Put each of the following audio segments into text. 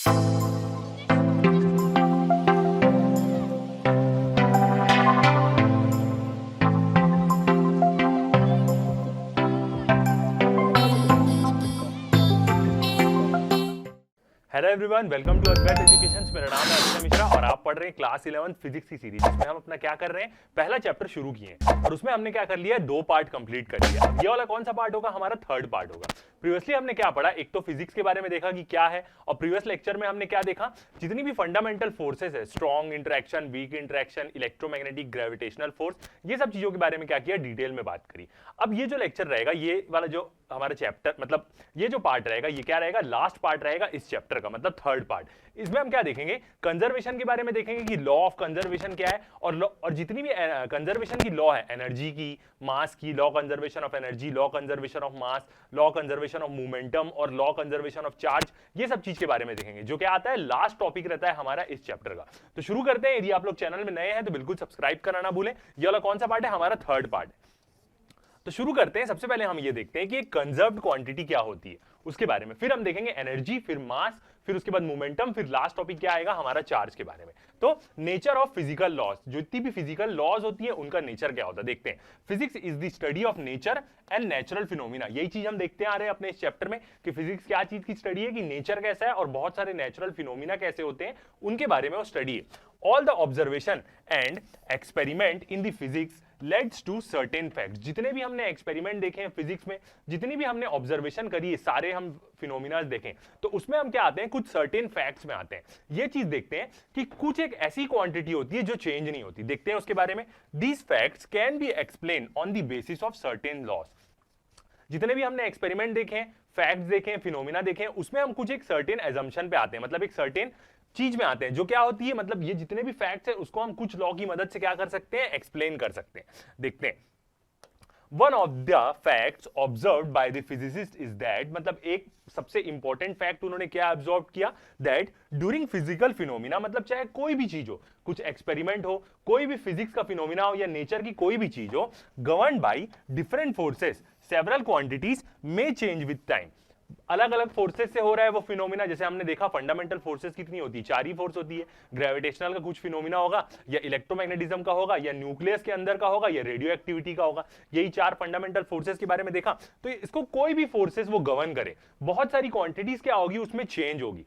Hello everyone, welcome to Advait Education. मेरा नाम है अभिषेक मिश्रा और आप पढ़ रहे हैं क्लास 11 फिजिक्स की सीरीज, जिसमें हम अपना क्या कर रहे हैं, पहला चैप्टर शुरू किए हैं और उसमें हमने क्या कर लिया है, 2 पार्ट कंप्लीट कर लिया। अब ये वाला कौन सा पार्ट होगा, हमारा थर्ड पार्ट होगा। प्रीवियसली हमने क्या पढ़ा, एक तो फिजिक्स के बारे में देखा कि क्या है, और प्रीवियस लेक्चर में हमने क्या देखा, जितनी भी फंडामेंटल फोर्सेस है, strong interaction, weak interaction, electromagnetic, gravitational force, ये सब चीजों के बारे में क्या किया, डिटेल में बात करी। अब ये जो लेक्चर रहेगा, ये वाला जो हमारा चैप्टर, मतलब ये जो पार्ट रहेगा, ये क्या रहेगा, लास्ट पार्ट रहेगा इस चैप्टर का, मतलब थर्ड पार्ट। इसमें हम क्या देखेंगे, कंजर्वेशन के बारे में देखेंगे कि लॉ ऑफ कंजर्वेशन क्या है, और जितनी भी कंजर्वेशन की लॉ है, एनर्जी की, मास की, law conservation of energy, law conservation of mass, law conservation of momentum और लॉ कंजर्वेशन ऑफ चार्ज, ये सब चीज के बारे में देखेंगे, जो क्या आता है, लास्ट टॉपिक रहता है हमारा इस चैप्टर का। तो शुरू करते हैं। यदि आप लोग चैनल में नए हैं तो बिल्कुल सब्सक्राइब करना ना भूलें। ये वाला कौन सा पार्ट है, हमारा थर्ड पार्ट है। तो शुरू करते हैं। सबसे पहले हम ये देखते हैं कि कंजर्व्ड क्वांटिटी क्या होती है, उसके बारे में। फिर हम देखेंगे एनर्जी, फिर मास, फिर उसके बाद मोमेंटम, फिर लास्ट टॉपिक क्या आएगा, हमारा चार्ज के बारे में। तो नेचर ऑफ फिजिकल लॉज, जो जितनी भी फिजिकल लॉज होती है उनका नेचर क्या होता है, देखते हैं। Physics is the study of nature and natural phenomena, यही चीज हम देखते आ रहे हैं अपने इस चैप्टर में कि फिजिक्स क्या चीज की स्टडी है, कि नेचर कैसा है और बहुत सारे नेचुरल फिनोमिना कैसे होते हैं, उनके बारे में वो स्टडी है। All the observation and experiment in the physics leads to certain facts, जितने भी हमने एक्सपेरिमेंट देखे हैं फिजिक्स में, जितनी भी हमने ऑब्जर्वेशन करी है, सारे हम फिनोमिना देखें, तो उसमें हम क्या आते हैं, कुछ सर्टेन फैक्ट्स में आते हैं। ये चीज देखते हैं कि कुछ एक ऐसी क्वांटिटी होती है जो चेंज नहीं होती, देखते हैं उसके बारे में। These facts can be explain on the basis of certain laws. जितने भी हमने एक्सपेरिमेंट देखे, फैक्ट्स देखे, फिनोमिना देखे, उसमें हम कुछ एक सर्टेन एजम्पशन पे आते हैं, मतलब एक सर्टेन चीज में आते हैं, जो क्या होती है, मतलब ये जितने भी फैक्ट्स है उसको हम कुछ लॉ की मदद से क्या कर सकते हैं, एक्सप्लेन कर सकते हैं। देखते हैं। One of the facts observed by the physicist is that, मतलब एक सबसे इंपॉर्टेंट फैक्ट उन्होंने क्या ऑब्जर्व किया, दैट ड्यूरिंग फिजिकल फिनोमिना, मतलब चाहे कोई भी चीज हो, कुछ एक्सपेरिमेंट हो, कोई भी फिजिक्स का फिनोमिना हो या नेचर की कोई भी चीज हो, governed by different forces several quantities may change with time. अलग अलग फोर्सेस से हो रहा है वो फिनोमिना, जैसे हमने देखा फंडामेंटल फोर्सेस कितनी होती है, 4 ही फोर्स होती है। ग्रेविटेशनल का कुछ फिनोमिना होगा, या इलेक्ट्रोमैग्नेटिज्म का होगा, या न्यूक्लियस के अंदर का होगा, या रेडियो एक्टिविटी का होगा। यही 4 फंडामेंटल फोर्सेस के बारे में देखा। तो इसको कोई भी फोर्सेस वो गवर्न करे, बहुत सारी क्वांटिटीज क्या होगी, उसमें चेंज होगी।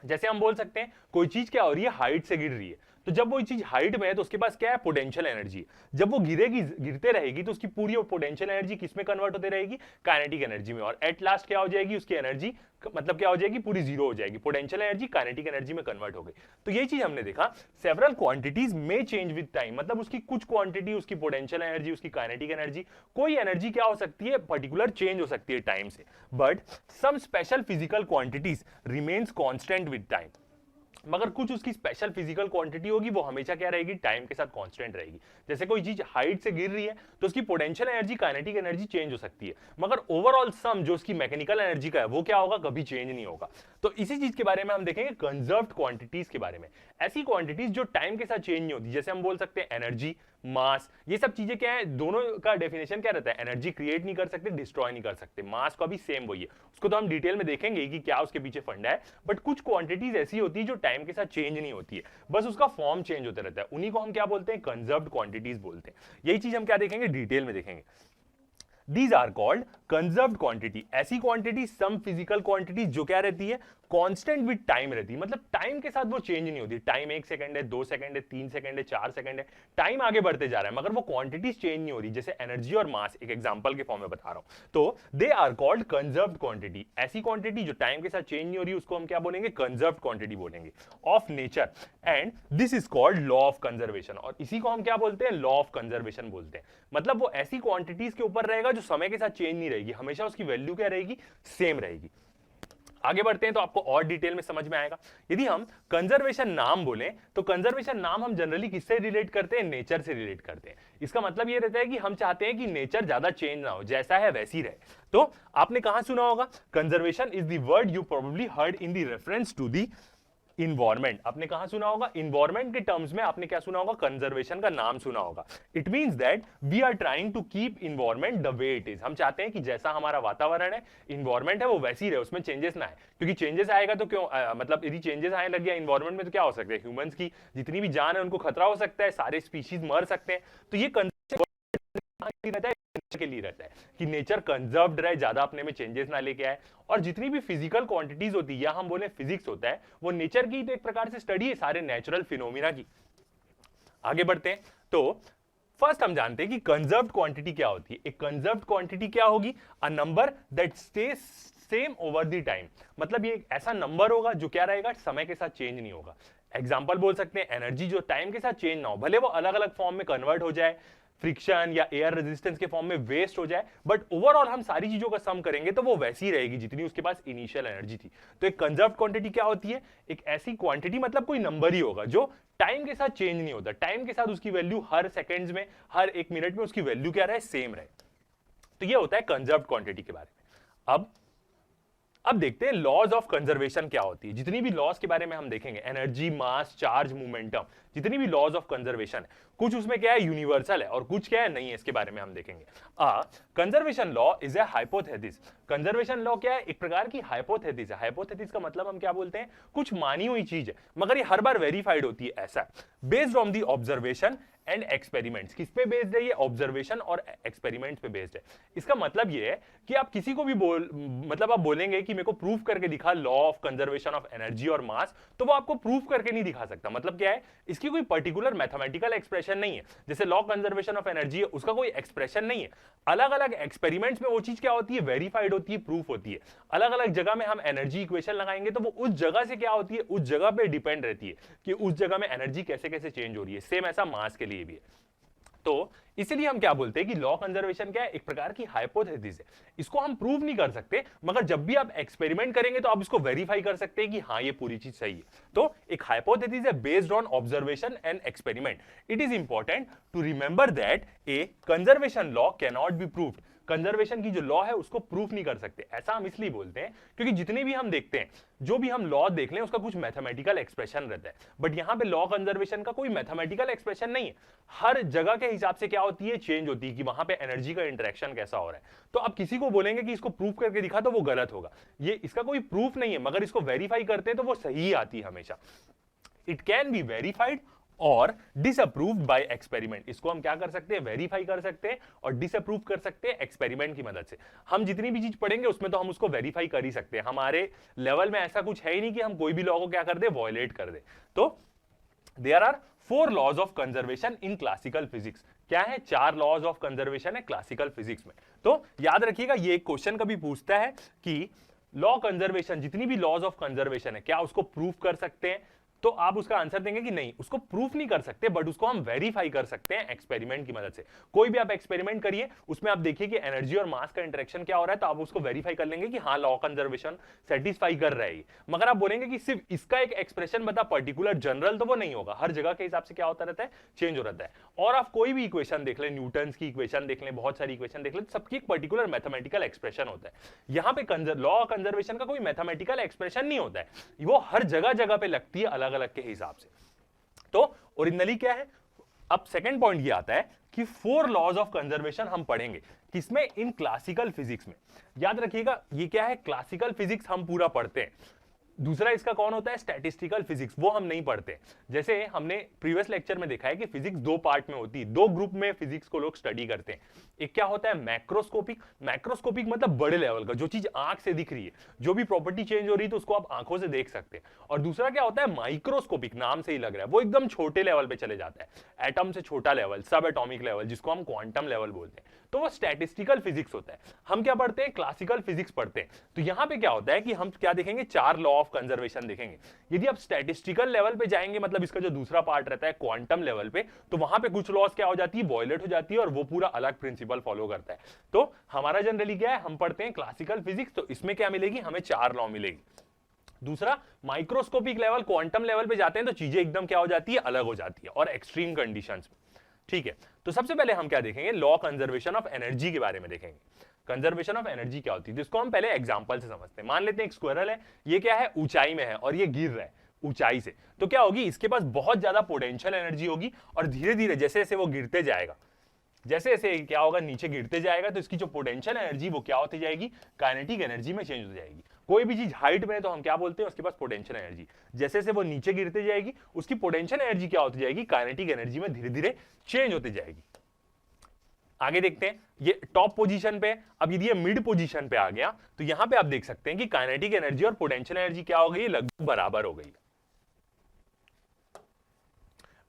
जैसे हम बोल सकते हैं कोई चीज क्या हो रही है, हाइट से गिर रही है, तो जब वो चीज हाइट में है तो उसके पास क्या है, पोटेंशियल एनर्जी। जब वो गिरेगी, गिरते रहेगी, तो उसकी पूरी पोटेंशियल एनर्जी किस में कन्वर्ट होती रहेगी, काइनेटिक एनर्जी में, और एट लास्ट क्या हो जाएगी, उसकी एनर्जी मतलब क्या हो जाएगी, पूरी जीरो हो जाएगी, पोटेंशियल एनर्जी काइनेटिक एनर्जी में कन्वर्ट हो गई। तो ये चीज हमने देखा, सेवरल क्वांटिटीज में चेंज विद टाइम, मतलब उसकी कुछ क्वांटिटी, उसकी पोटेंशियल एनर्जी, उसकी काइनेटिक एनर्जी, कोई एनर्जी क्या हो सकती है, पर्टिकुलर चेंज हो सकती है टाइम से, but some special physical quantities remains constant with time. मगर कुछ उसकी स्पेशल फिजिकल क्वांटिटी होगी, वो हमेशा क्या रहेगी, टाइम के साथ कांस्टेंट रहेगी। जैसे कोई चीज हाइट से गिर रही है तो उसकी potential energy, kinetic energy change हो सकती है, मगर ओवरऑल सम जो उसकी मैकेनिकल एनर्जी का है वो क्या होगा, कभी चेंज नहीं होगा। तो इसी चीज के बारे में हम देखेंगे कंजर्व्ड क्वांटिटीज के बारे में। ऐसी क्वांटिटीज जो टाइम के साथ चेंज नहीं होती, जैसे हम बोल सकते हैं एनर्जी, मास, ये सब चीजें क्या है, दोनों का डेफिनेशन क्या रहता है, एनर्जी क्रिएट नहीं कर सकते, डिस्ट्रॉय नहीं कर सकते। मास का भी सेम वही है, उसको तो हम डिटेल में देखेंगे कि क्या उसके पीछे फंडा है। बट कुछ क्वांटिटीज ऐसी होती है जो टाइम के साथ चेंज नहीं होती है, बस उसका फॉर्म चेंज होता रहता है, उन्हीं को हम क्या बोलते हैं, कंजर्व्ड क्वांटिटीज बोलते हैं। यही चीज हम क्या देखेंगे, डिटेल में देखेंगे। These are called conserved quantity। ऐसी क्वांटिटी, सम फिजिकल क्वांटिटी जो क्या रहती है, कांस्टेंट विद टाइम रहती है, मतलब टाइम के साथ वो चेंज नहीं होती। टाइम 1 सेकंड है, 2 सेकंड है, 3 सेकंड है, 4 सेकंड है, टाइम आगे बढ़ते जा रहा है, मगर वो क्वांटिटीज चेंज नहीं हो रही। जैसे एनर्जी और मास, एक एग्जांपल के फॉर्म में बता रहा हूं, तो they are called conserved quantity. ऐसी क्वांटिटी जो टाइम के साथ चेंज नहीं हो रही, उसको हम क्या बोलेंगे, कंजर्व्ड क्वांटिटी बोलेंगे, of nature, and this is called law of conservation. और इसी को हम क्या बोलते हैं, लॉ ऑफ कंजर्वेशन बोलते हैं। मतलब वो ऐसी क्वांटिटीज के ऊपर रहेगा जो समय के साथ चेंज नहीं रहेगी, हमेशा उसकी वैल्यू क्या रहेगी, सेम रहेगी। आगे बढ़ते हैं तो आपको और डिटेल में समझ में आएगा। यदि हम कंजर्वेशन नाम बोलें तो कंजर्वेशन नाम हम जनरली किससे रिलेट करते हैं, नेचर से रिलेट करते हैं। इसका मतलब ये रहता है कि हम चाहते हैं कि नेचर ज्यादा चेंज ना हो, जैसा है वैसी रहे। तो आपने कहां सुना होगा, conservation is the word you probably heard in the reference to the environment आपने कहां सुना होगा? इन्वायरमेंट के टर्म्स में आपने क्या सुना होगा? कंजर्वेशन का नाम सुना होगा। It means that we are trying to keep environment the way it is. हम चाहते हैं कि जैसा हमारा वातावरण है, इन्वायरमेंट है, वो वैसी रहे, उसमें चेंजेस ना आए। क्योंकि चेंजेस आएगा तो क्यों मतलब यदि चेंजेस आने लग गया इन्वायरमेंट में तो क्या हो सकता है? ह्यूमंस की जितनी भी जान है उनको खतरा हो सकता है, सारे स्पीशीज मर सकते हैं। तो ये रहता है के लिए रहता है कि नेचर कंजर्व्ड रहे, ज्यादा अपने में चेंजेस ना लेके आए। और जितनी भी फिजिकल क्वांटिटीज होती है या हम बोले फिजिक्स होता है, वो नेचर की तो एक प्रकार से स्टडी है सारे नेचुरल फिनोमिना की। आगे बढ़ते हैं तो फर्स्ट हम जानते हैं कि कंजर्व्ड क्वांटिटी क्या होती है। एक कंजर्व्ड क्वांटिटी क्या होगी? A number that stage same over the time. मतलब ये एक ऐसा नंबर होगा जो क्या रहेगा? समय के साथ चेंज नहीं होगा। एग्जाम्पल बोल सकते हैं एनर्जी जो टाइम के साथ चेंज ना हो, भले वो अलग अलग फॉर्म में कन्वर्ट हो जाए, फ्रिक्शन या एयर रेजिस्टेंस के फॉर्म में वेस्ट हो जाए, बट ओवरऑल हम सारी चीजों का सम करेंगे तो वो वैसी रहेगी जितनी उसके पास इनिशियल एनर्जी थी। तो एक कंजर्व्ड क्वांटिटी क्या होती है? एक ऐसी क्वांटिटी, मतलब कोई नंबर ही होगा जो टाइम के साथ चेंज नहीं होता, टाइम के साथ उसकी वैल्यू हर सेकेंड्स में, हर एक मिनट में उसकी वैल्यू क्या रहे? सेम रहे। तो ये होता है कंजर्व्ड क्वांटिटी के बारे में। अब देखते हैं लॉज ऑफ कंजर्वेशन क्या होती है। जितनी भी लॉज के बारे में हम देखेंगे, एनर्जी, मास, चार्ज, मोमेंटम, जितनी भी लॉज ऑफ कंजर्वेशन है, कुछ उसमें क्या है? यूनिवर्सल है और कुछ क्या है? नहीं है। इसके बारे में हम देखेंगे। Conservation law is a hypothesis. Conservation law क्या है? एक प्रकार की हाइपोथेसिस है। हाइपोथेसिस का मतलब हम क्या बोलते हैं? कुछ मानी हुई चीज है मगर ये हर बार वेरीफाइड होती है, ऐसा। Based on the observation and experiments. किस पे बेस्ड है ये? ऑब्जर्वेशन और एक्सपेरिमेंट्स पे बेस्ड है। इसका मतलब ये है कि आप किसी को भी मतलब आप बोलेंगे कि मेरे को प्रूफ करके दिखा law of conservation of energy और मास, तो वो आपको प्रूफ करके नहीं दिखा सकता। मतलब क्या है? इसकी कोई पर्टिकुलर मैथमेटिकल एक्सप्रेशन नहीं है। जैसे लॉ कंजर्वेशन ऑफ एनर्जी है, उसका कोई एक्सप्रेशन नहीं है। अलग अलग एक्सपेरिमेंट्स में वो चीज क्या होती है? वेरीफाइड होती है, प्रूफ होती है। अलग अलग जगह में हम एनर्जी इक्वेशन लगाएंगे तो वो उस जगह से क्या होती है? उस जगह पे डिपेंड रहती है कि उस जगह में एनर्जी कैसे कैसे चेंज हो रही है। सेम ऐसा मास के लिए भी है। तो इसीलिए हम क्या बोलते हैं कि लॉ कंजर्वेशन क्या है? एक प्रकार की हाइपोथेसिस है। इसको हम प्रूव नहीं कर सकते, मगर जब भी आप एक्सपेरिमेंट करेंगे तो आप इसको वेरीफाई कर सकते हैं कि हाँ ये पूरी चीज सही है। तो एक हाइपोथेसिस है based on observation and experiment. It is important to remember that a conservation law can not be proved. Conservation की जो लॉ है उसको प्रूफ नहीं कर सकते। ऐसा हम इसलिए बोलते हैं क्योंकि जितने भी हम देखते हैं, जो भी हम लॉ देख लें, उसका कुछ मैथमेटिकल एक्सप्रेशन रहता है। बट यहां पे लॉ कंजर्वेशन का कोई मैथमेटिकल एक्सप्रेशन नहीं है। हर जगह के हिसाब से क्या होती है? चेंज होती है कि वहां पे एनर्जी का इंटरेक्शन कैसा हो रहा है। तो अब किसी को बोलेंगे कि इसको प्रूफ करके दिखा तो वो गलत होगा। ये इसका कोई प्रूफ नहीं है, मगर इसको वेरीफाई करते हैं तो वो सही आती है हमेशा। इट कैन बी वेरीफाइड और डिसअप्रूव्ड बाय एक्सपेरिमेंट। इसको हम क्या कर सकते हैं? वेरीफाई कर सकते हैं और डिसअप्रूव कर सकते हैं एक्सपेरिमेंट की मदद से। हम जितनी भी चीज पढ़ेंगे उसमें तो हम उसको वेरीफाई कर ही सकते हैं। हमारे लेवल में ऐसा कुछ है ही नहीं कि हम कोई भी लॉ को क्या कर दे? वॉयलेट कर दे। तो there are 4 laws of conservation in classical physics. क्या है? 4 लॉज ऑफ कंजर्वेशन है क्लासिकल फिजिक्स में। तो याद रखिएगा, ये एक क्वेश्चन कभी पूछता है कि लॉ कंजर्वेशन, जितनी भी लॉज ऑफ कंजर्वेशन है, क्या उसको प्रूफ कर सकते हैं? तो आप उसका आंसर देंगे कि नहीं, उसको प्रूफ नहीं कर सकते, बट उसको हम वेरीफाई कर सकते हैं एक्सपेरिमेंट की मदद से। कोई भी आप एक्सपेरिमेंट करिए, उसमें आप देखिए कि एनर्जी और मास का इंटरेक्शन क्या हो रहा है, तो आप उसको वेरीफाई कर लेंगे कि हाँ लॉ कंजर्वेशन सेटिस्फाई कर रहा है। मगर आप बोलेंगे कि सिर्फ इसका एक एक्सप्रेशन बता पर्टिकुलर जनरल, तो वो नहीं होगा। हर जगह के हिसाब से क्या होता रहता है? चेंज हो रहता है। और आप कोई भी इक्वेशन देख लें, न्यूटन की इक्वेशन देख लें, बहुत सारी इक्वेशन देख लें, सबकी एक पर्टिकुलर मैथमेटिकल एक्सप्रेशन होता है। यहाँ पे लॉ कंजर्वेशन का कोई मैथमेटिकल एक्सप्रेशन नहीं होता है, वो हर जगह जगह पे लगती है अलग अलग के हिसाब से। तो ओरिजिनली क्या है? अब सेकंड पॉइंट ये आता है कि 4 लॉज ऑफ कंजर्वेशन हम पढ़ेंगे किसमें? इन क्लासिकल फिजिक्स में। याद रखिएगा, ये क्या है? क्लासिकल फिजिक्स हम पूरा पढ़ते हैं। दूसरा इसका कौन होता है? स्टैटिस्टिकल फिजिक्स, वो हम नहीं पढ़ते। जैसे हमने प्रीवियस लेक्चर में देखा है कि फिजिक्स 2 पार्ट में होती है, 2 ग्रुप में फिजिक्स को लोग स्टडी करते हैं। एक क्या होता है? मैक्रोस्कोपिक। मैक्रोस्कोपिक मतलब बड़े लेवल का, जो चीज आंख से दिख रही है, जो भी प्रॉपर्टी चेंज हो रही है तो उसको आप आंखों से देख सकते हैं। और दूसरा क्या होता है? माइक्रोस्कोपिक, नाम से ही लग रहा है, वो एकदम छोटे लेवल पे चले जाता है, एटम से छोटा लेवल, सब एटॉमिक लेवल, जिसको हम क्वांटम लेवल बोलते हैं। तो वो स्टैटिस्टिकल फिजिक्स होता है। हम क्या पढ़ते हैं? क्लासिकल फिजिक्स पढ़ते हैं। तो यहां पे क्या होता है कि हम क्या देखेंगे? 4 लॉ ऑफ कंजर्वेशन देखेंगे। यदि आप स्टैटिस्टिकल लेवल पे जाएंगे, मतलब इसका जो दूसरा पार्ट रहता है क्वांटम लेवल पे, तो वहां पे कुछ लॉस क्या हो जाती है? वॉयलेट हो जाती है और वो पूरा अलग प्रिंसिपल फॉलो करता है। तो हमारा जनरली क्या है? हम पढ़ते हैं क्लासिकल फिजिक्स, तो इसमें क्या मिलेगी? हमें 4 लॉ मिलेगी। दूसरा माइक्रोस्कोपिक लेवल, क्वांटम लेवल पे जाते हैं तो चीजें एकदम क्या हो जाती है? अलग हो जाती है, और एक्सट्रीम कंडीशंस में। ठीक है, तो सबसे पहले हम क्या देखेंगे? लॉ कंजर्वेशन ऑफ एनर्जी के बारे में देखेंगे। कंजर्वेशन ऑफ एनर्जी क्या होती है, जिसको हम पहले एग्जांपल से समझते हैं। मान लेते हैं एक स्क्वायरल है, ये क्या है? ऊंचाई में है और ये गिर रहा है। ऊंचाई से, तो क्या होगी, इसके पास बहुत ज्यादा पोटेंशियल एनर्जी होगी और धीरे धीरे जैसे जैसे वो गिरते जाएगा, जैसे जैसे क्या होगा, नीचे गिरते जाएगा, तो इसकी जो पोटेंशियल एनर्जी वो क्या होती जाएगी, काइनेटिक एनर्जी में चेंज हो जाएगी। कोई भी चीज हाइट में है तो हम क्या बोलते हैं, उसके पास पोटेंशियल एनर्जी। जैसे जैसे वो नीचे गिरते जाएगी उसकी पोटेंशियल एनर्जी क्या होती जाएगी, काइनेटिक एनर्जी में धीरे धीरे चेंज होती जाएगी। आगे देखते हैं, ये टॉप पोजीशन पे, अब यदि ये मिड पोजीशन पे आ गया तो यहां पे आप देख सकते हैं कि काइनेटिक एनर्जी और पोटेंशियल एनर्जी क्या हो गई, लगभग बराबर हो गई।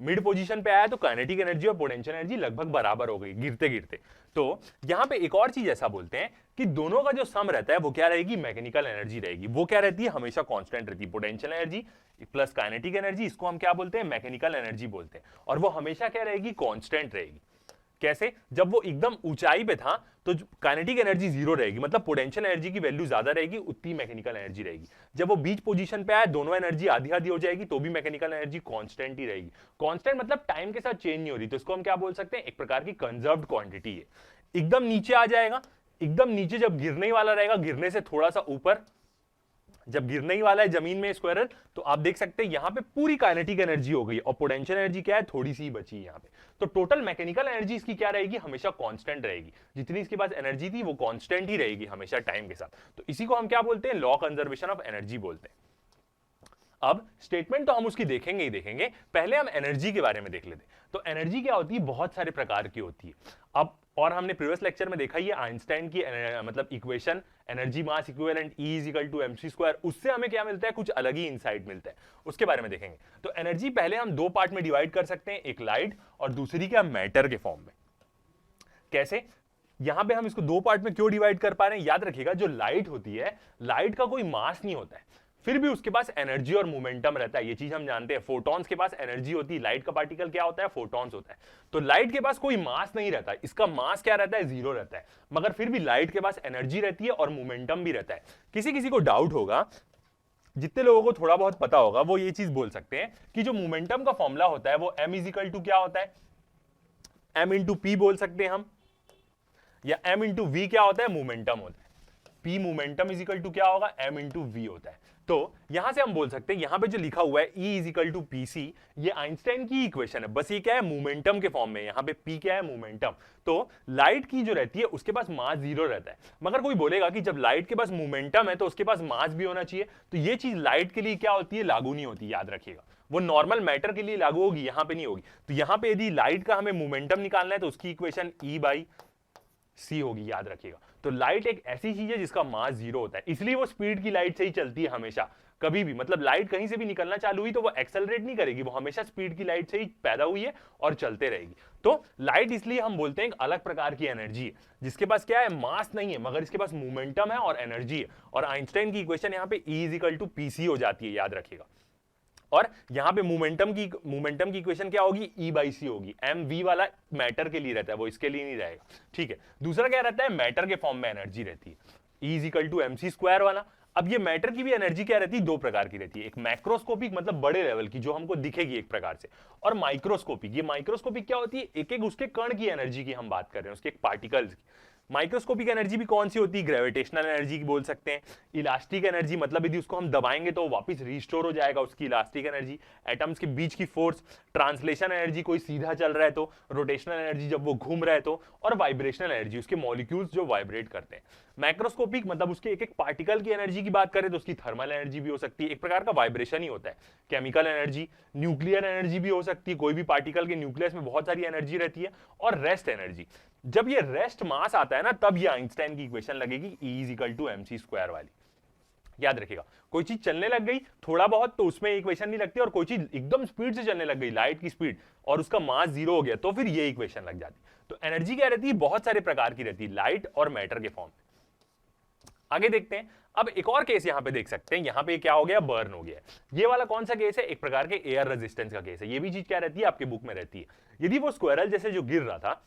मिड पोजीशन पे आया तो काइनेटिक एनर्जी और पोटेंशियल एनर्जी लगभग बराबर हो गई गिरते गिरते। तो यहां पे एक और चीज ऐसा बोलते हैं कि दोनों का जो सम रहता है वो क्या रहेगी, मैकेनिकल एनर्जी रहेगी। वो क्या रहती है, हमेशा कांस्टेंट रहती है। Potential energy plus kinetic energy, इसको हम क्या बोलते हैं, मैकेनिकल एनर्जी बोलते हैं, और वो हमेशा क्या रहेगी, कांस्टेंट रहेगी। कैसे, जब वो एकदम ऊंचाई पे था तो काइनेटिक एनर्जी जीरो रहेगी, मतलब पोटेंशियल एनर्जी की वैल्यू ज्यादा रहेगी, उतनी मैकेनिकल एनर्जी रहेगी। जब वो बीच पोजीशन पे आया, दोनों एनर्जी आधी आधी हो जाएगी, तो भी मैकेनिकल एनर्जी कांस्टेंट ही रहेगी। कांस्टेंट मतलब टाइम के साथ चेंज नहीं हो रही, तो इसको हम क्या बोल सकते हैं, एक प्रकार की कंजर्व्ड क्वांटिटी है। एकदम नीचे आ जाएगा, एकदम नीचे जब गिरने वाला रहेगा, गिरने से थोड़ा सा ऊपर जब गिरने ही वाला है जमीन में स्क्वायरल, तो आप देख सकते हैं यहां पे पूरी काइनेटिक एनर्जी हो गई और पोटेंशियल एनर्जी क्या है, थोड़ी सी बची है यहां पे। तो टोटल मैकेनिकल एनर्जी इसकी क्या रहेगी, हमेशा कांस्टेंट रहेगी। जितनी इसके पास एनर्जी थी वो कांस्टेंट ही रहेगी हमेशा टाइम के साथ। तो इसी को हम क्या बोलते हैं, लॉ कंजर्वेशन ऑफ एनर्जी बोलते हैं। अब स्टेटमेंट तो हम उसकी देखेंगे ही देखेंगे, पहले हम एनर्जी के बारे में देख लेते हैं। तो एनर्जी क्या होती है, बहुत सारे प्रकार की होती है। अब और हमने प्रीवियस लेक्चर में देखा, ये आइंस्टाइन की मतलब इक्वेशन एनर्जी मास इक्विवेलेंट E = mc², उससे हमें क्या मिलता है, कुछ अलग ही इनसाइट मिलता है, उसके बारे में देखेंगे। तो एनर्जी पहले हम दो पार्ट में डिवाइड कर सकते हैं, एक लाइट और दूसरी क्या, मैटर के फॉर्म में। कैसे, यहां पे हम इसको दो पार्ट में क्यों डिवाइड कर पा रहे हैं, याद रखिएगा जो लाइट होती है, लाइट का कोई मास नहीं होता है, फिर भी उसके पास एनर्जी और मोमेंटम रहता है। ये चीज हम जानते हैं, फोटॉन्स के पास एनर्जी होती है, लाइट का पार्टिकल क्या होता है, फोटॉन्स होता है। तो लाइट के पास कोई मास नहीं रहता है, इसका मास क्या रहता है, जीरो रहता है, मगर फिर भी लाइट के पास एनर्जी रहती है और मोमेंटम भी रहता है। किसी किसी को डाउट होगा, जितने लोगों को थोड़ा बहुत पता होगा वो ये चीज बोल सकते हैं कि जो मोमेंटम का फॉर्मूला होता है वो m = क्या होता है, m × p बोल सकते हैं हम, या m × v क्या होता है, मोमेंटम होता है। p मोमेंटम = क्या होगा, m × v होता है। तो यहां से हम बोल सकते हैं, यहां पे जो लिखा हुआ है E = pc, ये आइंस्टाइन की इक्वेशन है, बस ये क्या है, मोमेंटम के फॉर्म में। यहां पे p क्या है, मोमेंटम। तो लाइट की जो रहती है उसके पास मास जीरो रहता है, मगर कोई बोलेगा कि जब लाइट के पास मोमेंटम है तो उसके पास मास भी होना चाहिए, तो ये चीज लाइट के लिए क्या होती है, लागू नहीं होती, याद रखिएगा। वो नॉर्मल मैटर के लिए लागू होगी, यहां पे नहीं होगी। तो यहां पे यदि लाइट का हमें मोमेंटम निकालना है तो उसकी इक्वेशन E/c होगी, याद रखिएगा। तो लाइट एक ऐसी चीज है जिसका मास जीरो होता है, इसलिए वो स्पीड की लाइट से ही चलती है हमेशा, कभी भी। मतलब लाइट कहीं से भी निकलना चालू हुई तो वो एक्सेलरेट नहीं करेगी, वो हमेशा स्पीड की लाइट से ही पैदा हुई है और चलते रहेगी। तो लाइट इसलिए हम बोलते हैं एक अलग प्रकार की एनर्जी है, जिसके पास क्या है, मास नहीं है, मगर इसके पास मोमेंटम है और एनर्जी है। और आइंस्टाइन की इक्वेशन यहाँ पे E = pc हो जाती है, याद रखिएगा। और यहां पे मोमेंटम की इक्वेशन क्या होगी, E/c होगी। mv वाला मैटर के लिए रहता है, वो इसके लिए नहीं रहेगा, ठीक है। दूसरा क्या रहता है, मैटर के फॉर्म में एनर्जी रहती है, E = mc² वाला। अब ये मैटर की भी एनर्जी क्या रहती है, दो प्रकार की रहती है, एक मैक्रोस्कोपिक मतलब बड़े लेवल की जो हमको दिखेगी एक प्रकार से, और माइक्रोस्कोपिक। ये माइक्रोस्कोपिक क्या होती है, एक एक उसके कण की एनर्जी की हम बात कर रहे हैं, उसके एक पार्टिकल्स की। माइक्रोस्कोपिक एनर्जी भी कौन सी होती है, ग्रेविटेशनल एनर्जी की बोल सकते हैं। इलास्टिक एनर्जी मतलब यदि उसको हम दबाएंगे तो वापस रिस्टोर हो जाएगा, उसकी इलास्टिक एनर्जी। एटम्स के बीच की फोर्स, ट्रांसलेशन एनर्जी, कोई सीधा चल रहा है तो, रोटेशनल एनर्जी जब वो घूम रहा है तो, और वाइब्रेशनल एनर्जी, उसके मॉलिक्यूल्स जो वाइब्रेट करते हैं। मैक्रोस्कोपिक मतलब उसके एक एक पार्टिकल की एनर्जी की बात करें तो उसकी थर्मल एनर्जी भी हो सकती है, एक प्रकार का वाइब्रेशन ही होता है। केमिकल एनर्जी, न्यूक्लियर एनर्जी भी हो सकती है, कोई भी पार्टिकल के न्यूक्लियस में बहुत सारी एनर्जी रहती है। और रेस्ट एनर्जी, जब ये रेस्ट मास आता है ना, तब ये आइंस्टाइन की इक्वेशन लगेगी E = mc² वाली, याद रखिएगा। कोई चीज चलने लग गई थोड़ा बहुत तो उसमें इक्वेशन नहीं लगती, और कोई चीज एकदम स्पीड से चलने लग गई, लाइट की स्पीड, और उसका मास जीरो हो गया, तो फिर ये इक्वेशन लग जाती। तो एनर्जी क्या रहती है, बहुत सारे प्रकार की रहती है, लाइट और मैटर के फॉर्म में। आगे देखते हैं, अब एक और केस यहां पे देख सकते हैं, यहां पे क्या हो गया, बर्न हो गया। ये वाला कौन सा केस है, एक प्रकार के एयर रेजिस्टेंस का केस है। ये भी चीज क्या रहती है, आपके बुक में रहती है। यदि वो स्क्वायरल जैसे जो गिर रहा था,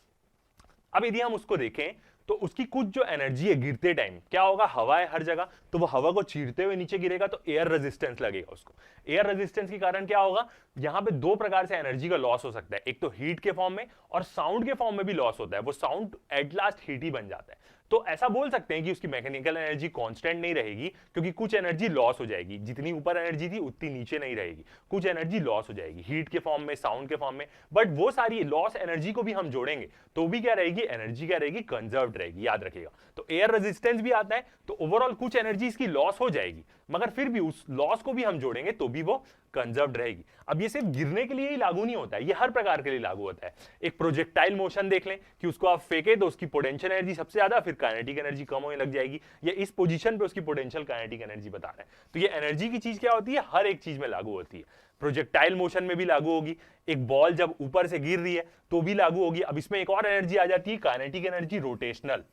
अब यदि हम उसको देखें तो उसकी कुछ जो एनर्जी है गिरते टाइम, क्या होगा, हवा है हर जगह, तो वो हवा को चीरते हुए नीचे गिरेगा, तो एयर रेजिस्टेंस लगेगा उसको। एयर रेजिस्टेंस के कारण क्या होगा, यहां पे दो प्रकार से एनर्जी का लॉस हो सकता है, एक तो हीट के फॉर्म में और साउंड के फॉर्म में भी लॉस होता है। वो साउंड एट लास्ट हीट ही बन जाता है। तो ऐसा बोल सकते हैं कि उसकी मैकेनिकल एनर्जी कांस्टेंट नहीं रहेगी, क्योंकि कुछ एनर्जी लॉस हो जाएगी, जितनी ऊपर एनर्जी थी उतनी नीचे नहीं रहेगी, कुछ एनर्जी लॉस हो जाएगी हीट के फॉर्म में, साउंड के फॉर्म में। बट वो सारी लॉस एनर्जी को भी हम जोड़ेंगे तो भी क्या रहेगी, एनर्जी क्या रहेगी, कंजर्व्ड रहेगी, याद रखिएगा। तो एयर रेजिस्टेंस भी आता है, तो ओवरऑल कुछ एनर्जी इसकी लॉस हो जाएगी, मगर फिर भी उस लॉस को भी हम जोड़ेंगे तो भी वो कंजर्व्ड रहेगी। अब ये सिर्फ गिरने के लिए ही लागू नहीं होता है, ये हर प्रकार के लिए लागू होता है। एक प्रोजेक्टाइल मोशन देख लें कि उसको आप फेंके तो उसकी पोटेंशियल एनर्जी सबसे ज्यादा, फिर काइनेटिक एनर्जी कम होने लग जाएगी, या इस पोजीशन पे उसकी पोटेंशियल काइनेटिक एनर्जी बता रहा है। तो ये एनर्जी की चीज क्या होती है, हर एक चीज में लागू होती है। प्रोजेक्टाइल मोशन में भी लागू होगी, एक बॉल जब ऊपर से गिर रही है तो भी लागू होगी। अब इसमें एक और एनर्जी आ जाती है, काइनेटिक एनर्जी रोटेशनल।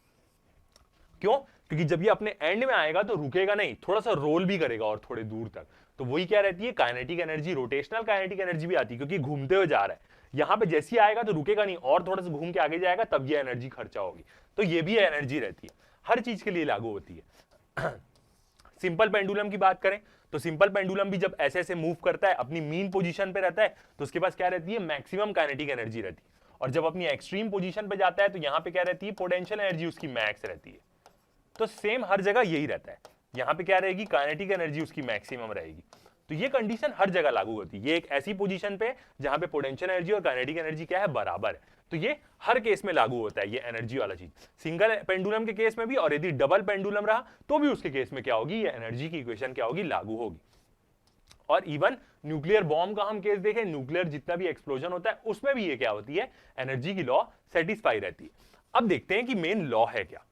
क्यों? क्योंकि जब ये अपने एंड में आएगा तो रुकेगा नहीं, थोड़ा सा रोल भी करेगा और थोड़े दूर तक, तो वही क्या रहती है, kinetic energy. Rotational kinetic energy भी आती है क्योंकि घूमते हुए जा रहा है, यहां पे जैसे ही आएगा तो रुकेगा नहीं और थोड़ा सा घूम के आगे जाएगा, तब ये एनर्जी खर्चा होगी। तो ये भी एनर्जी रहती है, हर चीज के लिए लागू होती है। सिंपल पेंडुलम की बात करें तो सिंपल पेंडुलम भी जब ऐसे ऐसे मूव करता है, अपनी मीन पोजीशन पे रहता है, तो उसके पास क्या रहती है, मैक्सिमम काइनेटिक एनर्जी रहती है। और जब अपनी एक्सट्रीम पोजीशन पे जाता है तो यहां पे क्या रहती है, पोटेंशियल एनर्जी उसकी मैक्स रहती है। तो सेम हर जगह यही रहता है, यहां पे क्या रहेगी, काइनेटिक एनर्जी उसकी मैक्सिमम रहेगी। तो ये कंडीशन हर जगह लागू होती है। ये एक ऐसी पोजीशन पे जहां पे पोटेंशियल एनर्जी और काइनेटिक एनर्जी क्या है, बराबर है। तो ये हर केस में लागू होता है, ये एनर्जी वाला चीज, सिंगल पेंडुलम के केस में भी, और यदि डबल पेंडुलम रहा तो भी उसके केस में क्या होगी, ये एनर्जी की इक्वेशन क्या होगी, लागू होगी। और इवन न्यूक्लियर बॉम्ब का हम केस देखें, न्यूक्लियर जितना भी एक्सप्लोजन होता है उसमें भी ये क्या होती है, एनर्जी की लॉ सेटिस्फाई रहती है। अब देखते हैं कि मेन लॉ है क्या।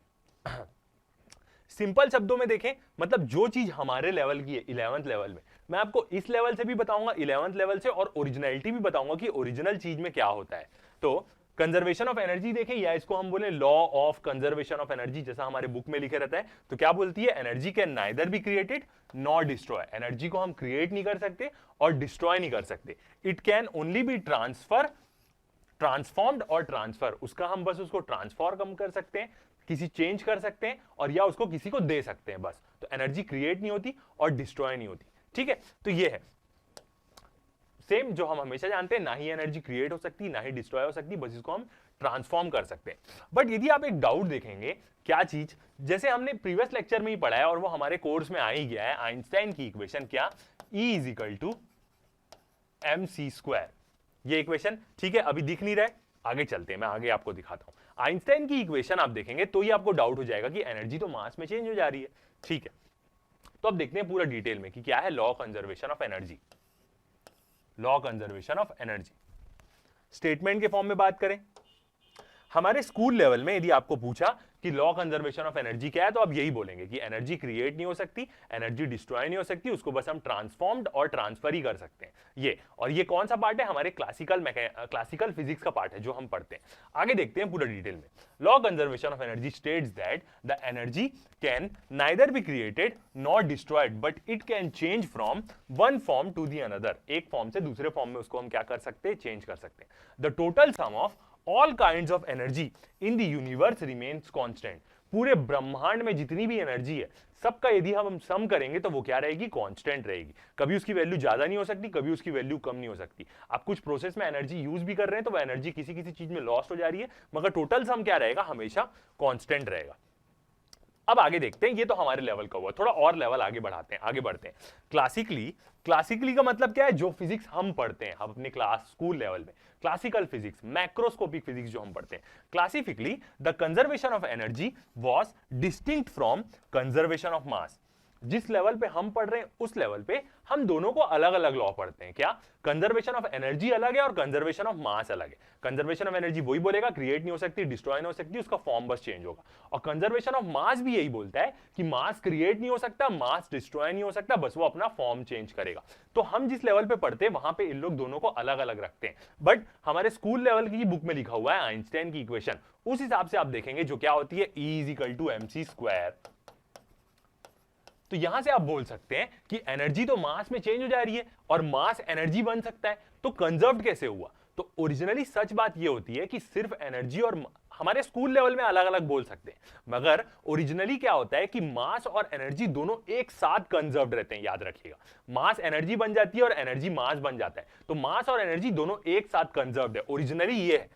सिंपल शब्दों में देखें, मतलब जो चीज हमारे लेवल की है 11th लेवल में, मैं आपको इस लेवल से भी बताऊंगा 11th लेवल से, और ओरिजिनलिटी भी बताऊंगा कि ओरिजिनल चीज में क्या होता है। तो कंजर्वेशन ऑफ एनर्जी देखें, या इसको हम बोले law of conservation of energy, जैसा हमारे बुक में लिखे रहता है। तो क्या बोलती है, energy can neither be created nor destroy. Energy को हम क्रिएट नहीं कर सकते और डिस्ट्रॉय नहीं कर सकते। It can only be transformed और ट्रांसफर, उसका हम बस उसको ट्रांसफॉर्म कर सकते हैं, किसी चेंज कर सकते हैं, और या उसको किसी को दे सकते हैं बस। तो एनर्जी क्रिएट नहीं होती और डिस्ट्रॉय नहीं होती, ठीक है। तो ये है सेम जो हम हमेशा जानते हैं, ना ही एनर्जी क्रिएट हो सकती, ना ही डिस्ट्रॉय हो सकती, बस इसको हम ट्रांसफॉर्म कर सकते हैं। बट यदि आप एक डाउट देखेंगे, क्या चीज, जैसे हमने प्रीवियस लेक्चर में ही पढ़ा है और वो हमारे कोर्स में आ ही गया है, आइंस्टाइन की इक्वेशन, क्या, E = mc²। ये इक्वेशन, ठीक है, अभी दिख नहीं रहा है, आगे चलते हैं, मैं आगे आपको दिखाता हूं। आइंस्टाइन की इक्वेशन आप देखेंगे तो ये आपको डाउट हो जाएगा कि एनर्जी तो मास में चेंज हो जा रही है, ठीक है। तो अब देखते हैं पूरा डिटेल में कि क्या है law conservation of energy. Law conservation of energy statement के फॉर्म में बात करें, हमारे स्कूल लेवल में यदि आपको पूछा कि लॉ कंजर्वेशन ऑफ एनर्जी क्या है, तो आप यही बोलेंगे कि एनर्जी क्रिएट नहीं हो सकती, एनर्जी डिस्ट्रॉय नहीं हो सकती, उसको बस हम ट्रांसफॉर्म्ड और ट्रांसफर ही कर सकते हैं। ये, और ये कौन सा पार्ट है, हमारे क्लासिकल फिजिक्स का पार्ट है जो हम पढ़ते हैं। आगे देखते हैं पूरा डिटेल में। Law conservation of energy states that the energy can neither be created nor destroyed, but it can change from one form to the another. एक फॉर्म से दूसरे फॉर्म में उसको हम क्या कर सकते हैं, चेंज कर सकते हैं। The total sum of all kinds of energy in the universe remains constant। पूरे ब्रह्मांड में जितनी भी एनर्जी है सबका यदि हम सम करेंगे तो वो क्या रहेगी, कांस्टेंट रहेगी। कभी उसकी वैल्यू ज्यादा नहीं हो सकती, कभी उसकी वैल्यू कम नहीं हो सकती। आप कुछ प्रोसेस में एनर्जी यूज भी कर रहे हैं तो वो एनर्जी किसी किसी चीज में लॉस्ट हो जा रही है, मगर टोटल सम क्या रहेगा, हमेशा कांस्टेंट रहेगा। अब आगे देखते हैं, ये तो हमारे लेवल का हुआ, थोड़ा और लेवल आगे बढ़ाते हैं, आगे बढ़ते हैं। क्लासिकली का मतलब क्या है, जो फिजिक्स हम पढ़ते हैं, हम अपने क्लास स्कूल लेवल में क्लासिकल फिजिक्स, मैक्रोस्कोपिक फिजिक्स जो हम पढ़ते हैं। Classically the conservation of energy was distinct from conservation of mass. जिस लेवल पे हम पढ़ रहे हैं उस लेवल पे हम दोनों को अलग अलग लॉ पढ़ते हैं। क्या, कंजर्वेशन ऑफ एनर्जी अलग है और कंजर्वेशन ऑफ मास अलग है। कंजर्वेशन ऑफ एनर्जी वही बोलेगा, क्रिएट नहीं हो सकती, डिस्ट्रॉय नहीं हो सकती, उसका फॉर्म बस चेंज होगा। और कंजर्वेशन ऑफ मास भी यही बोलता है कि मास क्रिएट नहीं हो सकता, मास डिस्ट्रॉय नहीं हो सकता, बस वो अपना फॉर्म चेंज करेगा। तो हम जिस लेवल पे पढ़ते हैं वहां पे इन लोग दोनों को अलग अलग रखते हैं। बट हमारे स्कूल लेवल की बुक में लिखा हुआ है आइंस्टाइन की इक्वेशन, उस हिसाब से आप देखेंगे जो क्या होती है, E = mc²। तो यहां से आप बोल सकते हैं कि एनर्जी तो मास में चेंज हो जा रही है और मास एनर्जी बन सकता है, तो कंजर्व्ड कैसे हुआ। तो ओरिजिनली सच बात यह होती है कि सिर्फ एनर्जी, और हमारे स्कूल लेवल में अलग अलग बोल सकते हैं, मगर ओरिजिनली क्या होता है कि मास और एनर्जी दोनों एक साथ कंजर्व्ड रहते हैं। याद रखिएगा, मास एनर्जी बन जाती है और एनर्जी मास बन जाता है, तो मास और एनर्जी दोनों एक साथ कंजर्व्ड है। ओरिजिनली ये है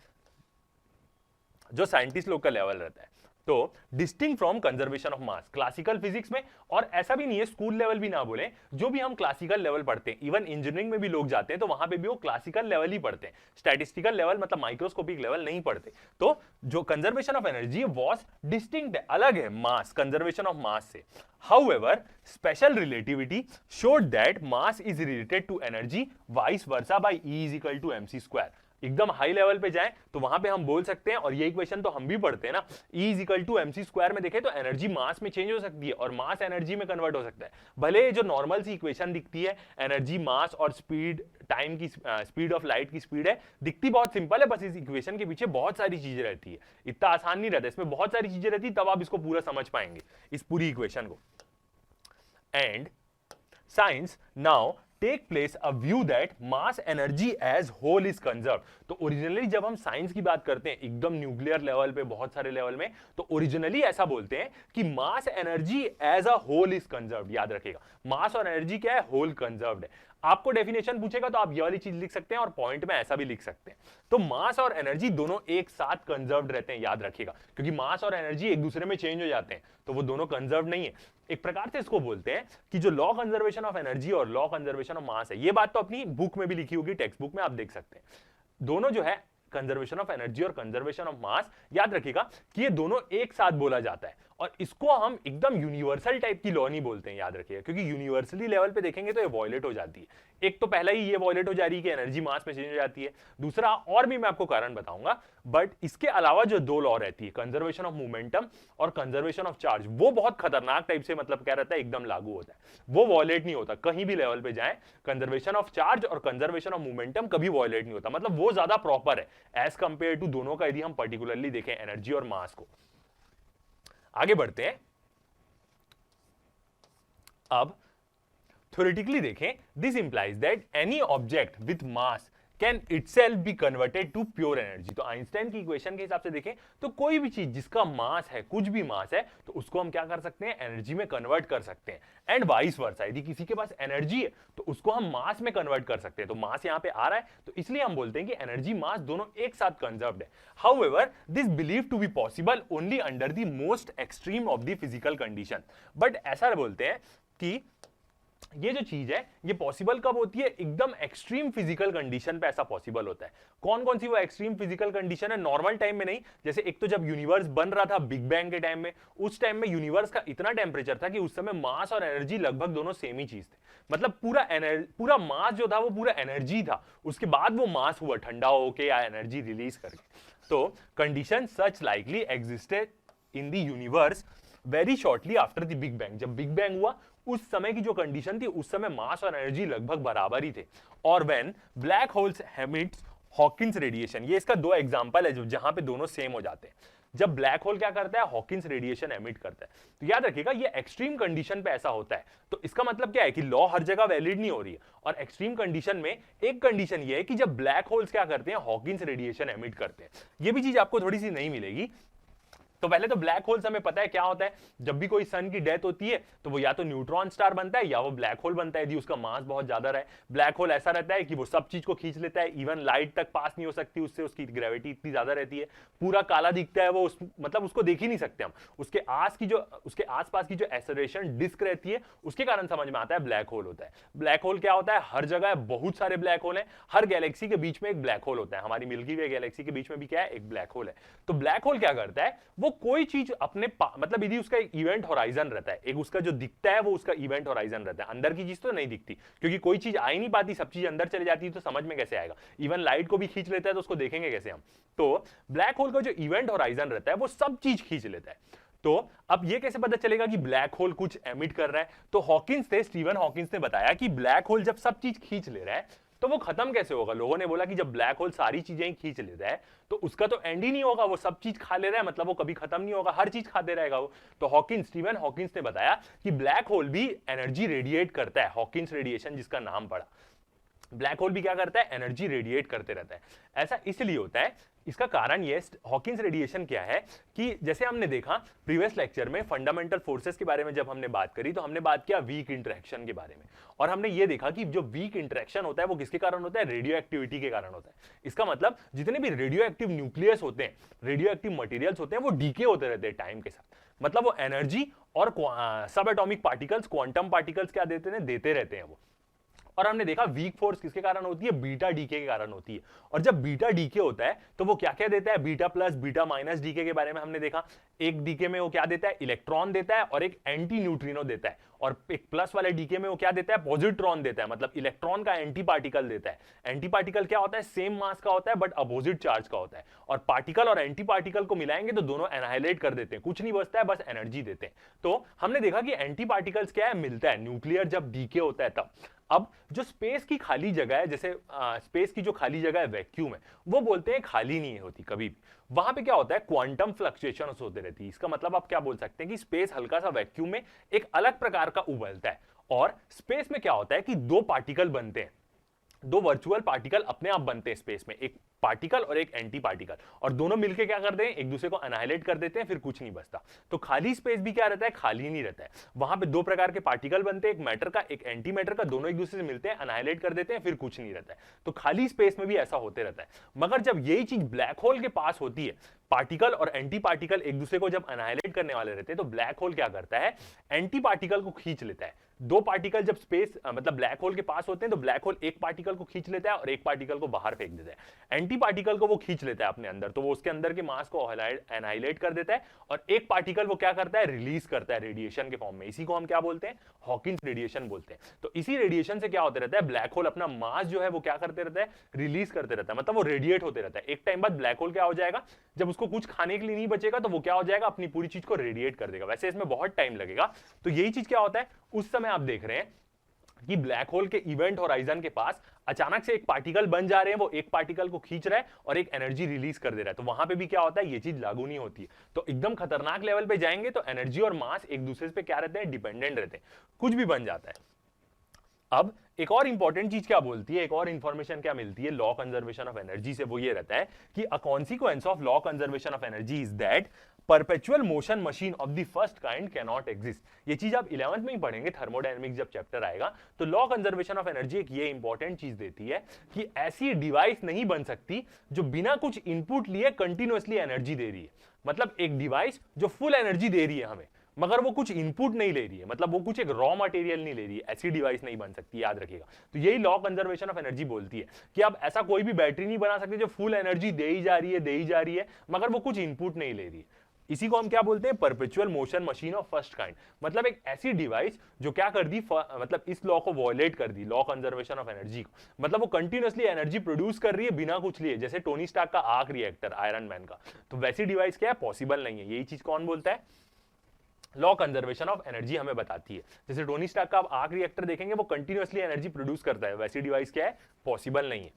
जो साइंटिस्ट लोग का लेवल रहता है। तो distinct from conservation of mass classical physics में, और ऐसा भी नहीं है स्कूल लेवल भी ना बोले, जो भी हम क्लासिकल लेवल पढ़ते हैं, इवन इंजीनियरिंग में भी लोग जाते हैं तो वहां पे भी वो क्लासिकल लेवल ही पढ़ते हैं, स्टैटिस्टिकल लेवल मतलब माइक्रोस्कोपिक लेवल नहीं पढ़ते। तो जो conservation of energy was distinct है, अलग है मास, कंजर्वेशन ऑफ मास से। However, special relativity showed that mass is related to energy vice versa by E is equal to mc square। एकदम हाई लेवल पे जाएं तो वहां पे हम बोल सकते हैं, और ये इक्वेशन तो हम भी पढ़ते हैं ना, E is equal to MC square में देखें तो एनर्जी मास में चेंज हो सकती है और मास एनर्जी में कन्वर्ट हो सकता है। भले जो नॉर्मल सी इक्वेशन दिखती है एनर्जी मास और स्पीड टाइम की स्पीड ऑफ लाइट की स्पीड है, दिखती बहुत सिंपल है, बस इस इक्वेशन के पीछे बहुत सारी चीजें रहती है, इतना आसान नहीं रहता, इसमें बहुत सारी चीजें रहती है, तब आप इसको पूरा समझ पाएंगे इस पूरी इक्वेशन को। And science now take place a view that mass energy as whole is conserved। तो ओरिजिनली जब हम साइंस की बात करते हैं एकदम न्यूक्लियर लेवल पे, बहुत सारे लेवल में, तो ओरिजिनली ऐसा बोलते हैं कि mass energy as a whole is conserved. याद रखिएगा, मास और एनर्जी क्या है, होल कंजर्व्ड है। आपको डेफिनेशन पूछेगा तो आप ये वाली चीज लिख सकते हैं और पॉइंट में ऐसा भी लिख सकते हैं। तो मास और एनर्जी दोनों एक साथ कंजर्व्ड रहते हैं, याद रखिएगा, क्योंकि मास और एनर्जी एक दूसरे में चेंज हो जाते हैं, तो वो दोनों कंजर्व्ड नहीं है। एक प्रकार से इसको बोलते हैं कि जो लॉ कंजर्वेशन ऑफ एनर्जी और लॉ कंजर्वेशन ऑफ मास है, ये बात तो अपनी बुक में भी लिखी होगी, टेक्स्ट बुक में आप देख सकते हैं। दोनों जो है कंजर्वेशन ऑफ एनर्जी और कंजर्वेशन ऑफ मास, याद रखिएगा कि ये दोनों एक साथ बोला जाता है, और इसको हम एकदम यूनिवर्सल टाइप की लॉ नहीं बोलते हैं, याद रखिएगा, क्योंकि यूनिवर्सली लेवल पे देखेंगे तो ये वॉयलेट हो जाती है। एक तो पहला ही ये वॉयलेट हो जा रही है कि एनर्जी मास में चेंज हो जाती है, दूसरा और भी मैं आपको कारण बताऊंगा, बट इसके अलावा जो दो लॉ रहती है, कंजर्वेशन ऑफ मोमेंटम और कंजर्वेशन ऑफ चार्ज, वो बहुत खतरनाक टाइप से, मतलब क्या रहता है, एकदम लागू होता है, वो वॉयलेट नहीं होता कहीं भी लेवल पे जाए। कंजर्वेशन ऑफ चार्ज और कंजर्वेशन ऑफ मोमेंटम कभी वॉयलेट नहीं होता, मतलब वो ज्यादा प्रॉपर है एज कंपेयर टू दोनों का, यदि हम पर्टिकुलरली देखें एनर्जी और मास को। आगे बढ़ते हैं, अब थ्योरेटिकली देखें, this implies that any object with mass can itself be converted to pure energy. तो आइंस्टाइन की इक्वेशन के हिसाब से देखें तो कोई भी चीज जिसका मास है, कुछ भी मास है, तो उसको हम क्या कर सकते हैं, एनर्जी में कन्वर्ट कर सकते हैं। एंड वाइस वर्सा, यदि किसी के पास एनर्जी है तो उसको हम मास में कन्वर्ट कर सकते हैं। तो मास यहां पे आ रहा है, तो इसलिए हम बोलते हैं कि एनर्जी मास दोनों एक साथ कंजर्व्ड है। However this believe to be possible only under the most extreme of the physical condition. But ऐसा बोलते हैं कि ये जो चीज है ये पॉसिबल कब होती है, एकदम एक्सट्रीम फिजिकल कंडीशन पे ऐसा पॉसिबल होता है। कौन कौन सी वो एक्सट्रीम फिजिकल कंडीशन है, नॉर्मल टाइम में नहीं। जैसे एक तो जब यूनिवर्स बन रहा था बिग बैंग के टाइम में, उस टाइम में यूनिवर्स का इतना टेम्परेचर था कि उस समय मास और एनर्जी लगभग दोनों सेम ही चीज थे, मतलब पूरा मास जो था वो पूरा एनर्जी था, उसके बाद वो मास हुआ ठंडा होके या एनर्जी रिलीज करके। तो condition such likely existed in the universe very shortly after the big bang. जब बिग बैंग हुआ उस समय की जो कंडीशन थी, उस समय मास और एनर्जी लगभग बराबर ही थे। और when black holes emits Hawking's radiation, ये इसका दो एग्जांपल है जहां पे दोनों सेम हो जाते हैं। जब ब्लैक होल क्या करता है, हॉकिंस रेडिएशन एमिट करता है। तो याद रखिएगा ये एक्सट्रीम कंडीशन पे ऐसा होता है। तो इसका मतलब क्या है कि लॉ हर जगह वैलिड नहीं हो रही है, और एक्सट्रीम कंडीशन में एक कंडीशन ये है कि जब ब्लैक होल्स क्या करते हैं, हॉकिंस रेडिएशन एमिट करते हैं। ये भी चीज आपको थोड़ी सी नहीं मिलेगी। तो पहले तो ब्लैक होल्स हमें पता है क्या होता है, जब भी कोई सन की डेथ होती है तो वो या तो न्यूट्रॉन स्टार बनता है या वो ब्लैक होल बनता है, यदि उसका मास बहुत ज्यादा रहे। ब्लैक होल ऐसा रहता है कि वो सब चीज को खींच लेता है, इवन लाइट तक पास नहीं हो सकती उससे, उसकी ग्रेविटी इतनी ज्यादा रहती है, पूरा काला दिखता है वो, मतलब उसको देख ही नहीं सकते हम। उसके आसपास की जो एक्सेलरेशन डिस्क रहती है उसके कारण समझ में आता है ब्लैक होल होता है। ब्लैक होल क्या होता है, हर जगह बहुत सारे ब्लैक होल हैं, हर गैलेक्सी के बीच में एक ब्लैक होल होता है। हमारी मिल्की वे गैलेक्सी के बीच में भी क्या है, एक ब्लैक होल है। तो ब्लैक होल क्या करता है, वो कोई चीज अपने मतलब यदि उसका एक इवेंट होराइजन रहता है, एक उसका जो दिखता है वो उसका इवेंट होराइजन रहता है, अंदर की चीज तो नहीं दिखती, क्योंकि कोई चीज आ ही नहीं पाती, सब चीज अंदर चली जाती है, तो समझ में कैसे आएगा। इवन लाइट को भी खींच लेता है तो उसको देखेंगे कैसे हम। तो ब्लैक होल का जो इवेंट होराइजन रहता है वो सब चीज खींच लेता है। तो अब ये कैसे पता चलेगा कि ब्लैक होल कुछ एमिट कर रहा है, तो हॉकिंस थे, स्टीवन हॉकिंस ने बताया कि ब्लैक होल जब सब चीज खींच ले रहा है तो वो खत्म कैसे होगा। लोगों ने बोला कि जब ब्लैक होल सारी चीजें खींच लेता है तो उसका तो एंड ही नहीं होगा, वो सब चीज खा ले रहा है, मतलब वो कभी खत्म नहीं होगा, हर चीज खाते रहेगा वो। तो हॉकिंस, स्टीवन हॉकिंस ने बताया कि ब्लैक होल भी एनर्जी रेडिएट करता है, हॉकिंस रेडिएशन जिसका नाम पड़ा। ब्लैक होल भी क्या करता है, एनर्जी रेडिएट करते रहता है। ऐसा इसलिए होता है इसका कारण ये हॉकिंस रेडिएशन क्या है कि जैसे हमने देखा प्रीवियस लेक्चर में फंडामेंटल फोर्सेस के बारे में जब हमने बात करी तो हमने बात किया वीक इंटरेक्शन के बारे में, और हमने ये देखा कि जो वीक इंटरेक्शन होता है वो किसके कारण होता है, रेडियो एक्टिविटी के कारण होता है। इसका मतलब जितने भी रेडियो एक्टिव न्यूक्लियस होते हैं, रेडियो एक्टिव मटेरियल्स होते हैं, वो डीके होते रहते हैं टाइम के साथ। मतलब वो एनर्जी और सब एटॉमिक पार्टिकल्स, क्वांटम पार्टिकल्स क्या देते रहते हैं वो। और हमने देखा वीक फोर्स किसके कारण होती है, बीटा डीके के कारण होती है। और जब बीटा डीके होता है तो वो क्या क्या देता है, beta plus beta minus decay के बारे में हमने देखा। एक डीके में वो क्या देता है, इलेक्ट्रॉन देता है और एक एंटी न्यूट्रिनो देता है, और एक प्लस वाले डीके में वो क्या देता है, पॉजिट्रॉन देता है, मतलब इलेक्ट्रॉन का एंटी पार्टिकल देता है। एंटी पार्टिकल क्या होता है, सेम मास का होता है बट अपोजिट चार्ज का होता है, और पार्टिकल और एंटी पार्टिकल को मिलाएंगे तो दोनों एनाहिलेट कर देते हैं, कुछ नहीं बचता है, बस एनर्जी देते हैं। तो हमने देखा कि एंटी पार्टिकल्स क्या है, मिलता है न्यूक्लियर जब डीके होता है तब। अब जो स्पेस की खाली जगह है, जैसे स्पेस की जो खाली जगह है वैक्यूम है, वो बोलते हैं खाली नहीं होती कभी भी। वहां पे क्या होता है, क्वांटम फ्लक्चुएशंस होते रहती है। इसका मतलब आप क्या बोल सकते हैं कि स्पेस हल्का सा वैक्यूम में एक अलग प्रकार का उबलता है। और स्पेस में क्या होता है कि दो पार्टिकल बनते हैं, दो वर्चुअल पार्टिकल अपने आप बनते हैं स्पेस में, एक पार्टिकल और एक एंटी पार्टिकल, और दोनों मिलकर क्या करते हैं, एक दूसरे को अनाहिलेट कर देते हैं, फिर कुछ नहीं बचता। तो खाली स्पेस भी क्या रहता है, खाली नहीं रहता है। वहां पे दो प्रकार के पार्टिकल बनते हैं, एक मैटर का एक एंटी मैटर का, दोनों एक दूसरे से मिलते हैं, अनाहिलेट कर देते हैं, फिर कुछ नहीं रहता है। तो खाली स्पेस में भी ऐसा होते रहता है। मगर जब यही चीज ब्लैक होल के पास होती है, पार्टिकल और एंटी पार्टिकल एक दूसरे को जब अनाहिलेट करने वाले रहते हैं, तो ब्लैक होल क्या करता है, एंटी पार्टिकल को खींच लेता है। दो पार्टिकल जब स्पेस मतलब ब्लैक होल के पास होते हैं तो ब्लैक होल एक पार्टिकल को खींच लेता है और एक पार्टिकल को बाहर फेंक देता है। एंटी पार्टिकल को वो खींच लेता है अपने अंदर, तो वो उसके अंदर के मास को एनाहिलेट कर देता है, और एक पार्टिकल वो क्या करता है, रिलीज करता है रेडिएशन के फॉर्म में। इसी को हम क्या बोलते हैं, हॉकिंस रेडिएशन बोलते हैं। तो इसी रेडिएशन से क्या होते रहता है, ब्लैक होल अपना मास जो है वो क्या करते रहता है, रिलीज करते रहता है, मतलब वो रेडिएट होते रहता है। एक टाइम बाद ब्लैक होल क्या हो जाएगा, जब उसको कुछ खाने के लिए नहीं बचेगा तो वो क्या हो जाएगा, अपनी पूरी चीज को रेडिएट कर देगा। वैसे इसमें बहुत टाइम लगेगा। तो यही चीज क्या होता है, उस समय आप देख रहे हैं कि ब्लैक होल के इवेंट होराइजन के पास अचानक से एक पार्टिकल बन जा रहे हैं, वो एक पार्टिकल को खींच रहा है और एक एनर्जी रिलीज कर दे रहा है। तो वहां पे भी क्या होता है, ये चीज लागू नहीं होती है। तो एकदम खतरनाक लेवल पे जाएंगे तो एनर्जी और मास एक दूसरे पे क्या रहते हैं, डिपेंडेंट रहते हैं, कुछ भी बन जाता है। अब एक और इंपॉर्टेंट चीज क्या बोलती है, एक और इंफॉर्मेशन क्या मिलती है लॉ कंजर्वेशन ऑफ एनर्जी से, वो ये रहता है कि a consequence of law conservation of energy is that perpetual motion machine of the first kind can not exist. ये चीज आप 11th में ही पढ़ेंगे, थर्मोडायनेमिक्स जब चैप्टर आएगा। तो लॉ कंजर्वेशन ऑफ एनर्जी एक ये इंपॉर्टेंट चीज देती है कि ऐसी डिवाइस नहीं बन सकती जो बिना कुछ इनपुट लिए कंटिन्यूअसली एनर्जी दे रही है। मतलब एक डिवाइस जो फुल एनर्जी दे रही है हमें, मगर वो कुछ इनपुट नहीं ले रही है, मतलब वो कुछ एक रॉ मटेरियल नहीं ले रही है, ऐसी डिवाइस नहीं बन सकती, याद रखिएगा। तो यही लॉ कंजर्वेशन ऑफ एनर्जी बोलती है कि आप ऐसा कोई भी बैटरी नहीं बना सकते जो फुल एनर्जी दे ही जा रही है, मगर वो कुछ इनपुट नहीं ले रही है। इसी को हम क्या बोलते हैं, perpetual motion machine of first kind. मतलब एक ऐसी डिवाइस जो क्या कर दी, मतलब इस लॉ को वॉयलेट कर दी, लॉ कंजर्वेशन ऑफ एनर्जी को। मतलब वो कंटिन्यूअसली एनर्जी प्रोड्यूस कर रही है बिना कुछ लिए, जैसे टोनी स्टार्क का आर्क रिएक्टर आयरन मैन का। तो वैसी डिवाइस क्या है, पॉसिबल नहीं है। यही चीज कौन बोलता है, लॉ कंजर्वेशन ऑफ एनर्जी हमें बताती है। जैसे टोनी स्टार्क का आप आर्क रिएक्टर देखेंगे, वो कंटिन्यूअसली एनर्जी प्रोड्यूस करता है, वैसी डिवाइस क्या है, पॉसिबल नहीं है।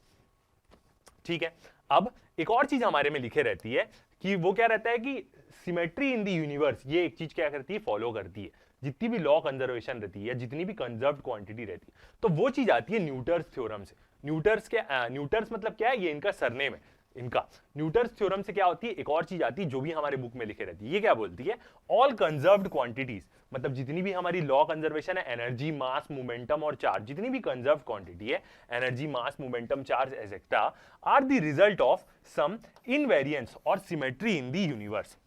ठीक है। अब एक और चीज हमारे में लिखे रहती है कि वो क्या रहता है कि सिमेट्री इन द यूनिवर्स, ये एक चीज क्या करती है, फॉलो करती है। जितनी भी लॉ कंजर्वेशन रहती है, जितनी भी कंजर्व्ड क्वांटिटी रहती है, तो वो चीज आती है न्यूटन्स थ्योरम से। न्यूटन्स मतलब क्या है, ये इनका सरनेम है इनका। न्यूटन्स थ्योरम से क्या होती है, एक और चीज आती है जो भी हमारे बुक में लिखे रहती है। ये क्या बोलती है, ऑल कंजर्व्ड क्वांटिटीज, मतलब जितनी भी हमारी लॉ कंजर्वेशन है, एनर्जी, मास, मोमेंटम और चार्ज, जितनी भी कंजर्व्ड क्वांटिटी है, energy, mass, momentum, charge etcetera, are the result of some invariance और सिमेट्री इन द यूनिवर्स।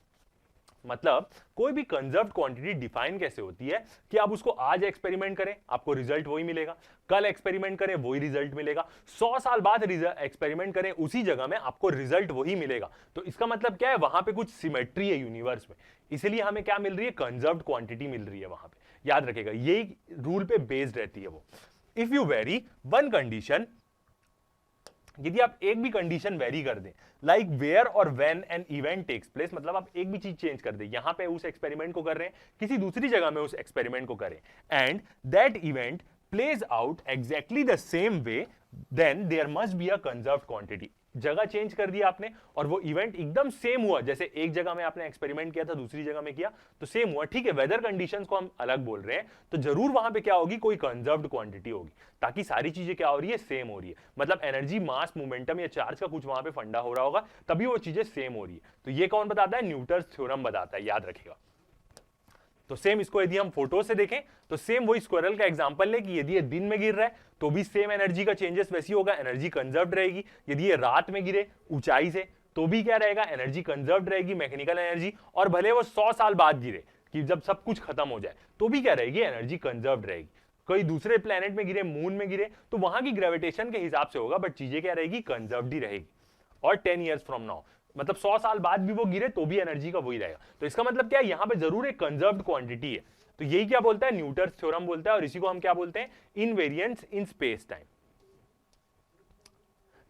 मतलब कोई भी कंजर्व्ड क्वांटिटी डिफाइन कैसे होती है कि आप उसको आज एक्सपेरिमेंट करें, आपको रिजल्ट वही मिलेगा, कल एक्सपेरिमेंट करें वही रिजल्ट मिलेगा, 100 साल बाद एक्सपेरिमेंट करें उसी जगह में आपको रिजल्ट वही मिलेगा। तो इसका मतलब क्या है, वहां पे कुछ सिमेट्री है यूनिवर्स में, इसलिए हमें क्या मिल रही है, कंजर्व्ड क्वांटिटी मिल रही है वहां पे। याद रखिएगा, यही रूल पे बेस्ड रहती है वो। If you vary one condition, यदि आप एक भी कंडीशन वेरी कर दें, लाइक वेयर और when an event takes place, मतलब आप एक भी चीज चेंज कर दें, यहां पे उस एक्सपेरिमेंट को कर रहे हैं, किसी दूसरी जगह में उस एक्सपेरिमेंट को करें, and that event plays out exactly the same way, then there must be a conserved quantity. जगह चेंज कर दिया आपने और वो इवेंट एकदम सेम हुआ, जैसे एक जगह में आपने एक्सपेरिमेंट किया था दूसरी जगह में किया तो सेम हुआ, ठीक है, वेदर कंडीशंस को हम अलग बोल रहे हैं, तो जरूर वहां पे क्या होगी, कोई कंजर्व्ड क्वांटिटी होगी, ताकि सारी चीजें क्या हो रही है, सेम हो रही है, मतलब एनर्जी, मास, मोमेंटम या चार्ज का कुछ वहां पे फंडा हो रहा होगा, तभी वो चीजें सेम हो रही है। तो ये कौन बताता है, न्यूटन्स थ्योरम बताता है, याद रखिएगा। तो सेम इसको यदि हम फोटो से देखें तो सेम वही स्क्वायरल का एग्जांपल ले कि यदि ये दिन में गिर रहा है तो भी सेम एनर्जी का चेंजेस वैसी होगा, एनर्जी कंजर्व्ड रहेगी। यदि ये रात में गिरे ऊंचाई से तो भी क्या रहेगा, एनर्जी कंजर्व्ड रहेगी, मैकेनिकल एनर्जी, और भले वो 100 साल बाद गिरे कि जब सब कुछ खत्म हो जाए तो भी क्या रहेगी, एनर्जी कंजर्व्ड रहेगी। कोई दूसरे प्लेनेट में गिरे, मून में गिरे तो वहां की ग्रेविटेशन के हिसाब से होगा, बट चीजें क्या रहेगी, कंजर्व्ड ही रहेगी। और 10 ईयर्स फ्रॉम नाउ, मतलब 100 साल बाद भी वो गिरे तो भी एनर्जी का वही रहेगा। तो इसका मतलब क्या है, यहां पे जरूर एक कंजर्व्ड क्वांटिटी है। तो यही क्या बोलता है, न्यूटन्स थ्योरम बोलता है, और इसी को हम क्या बोलते हैं, इनवेरिएंस इन स्पेस टाइम।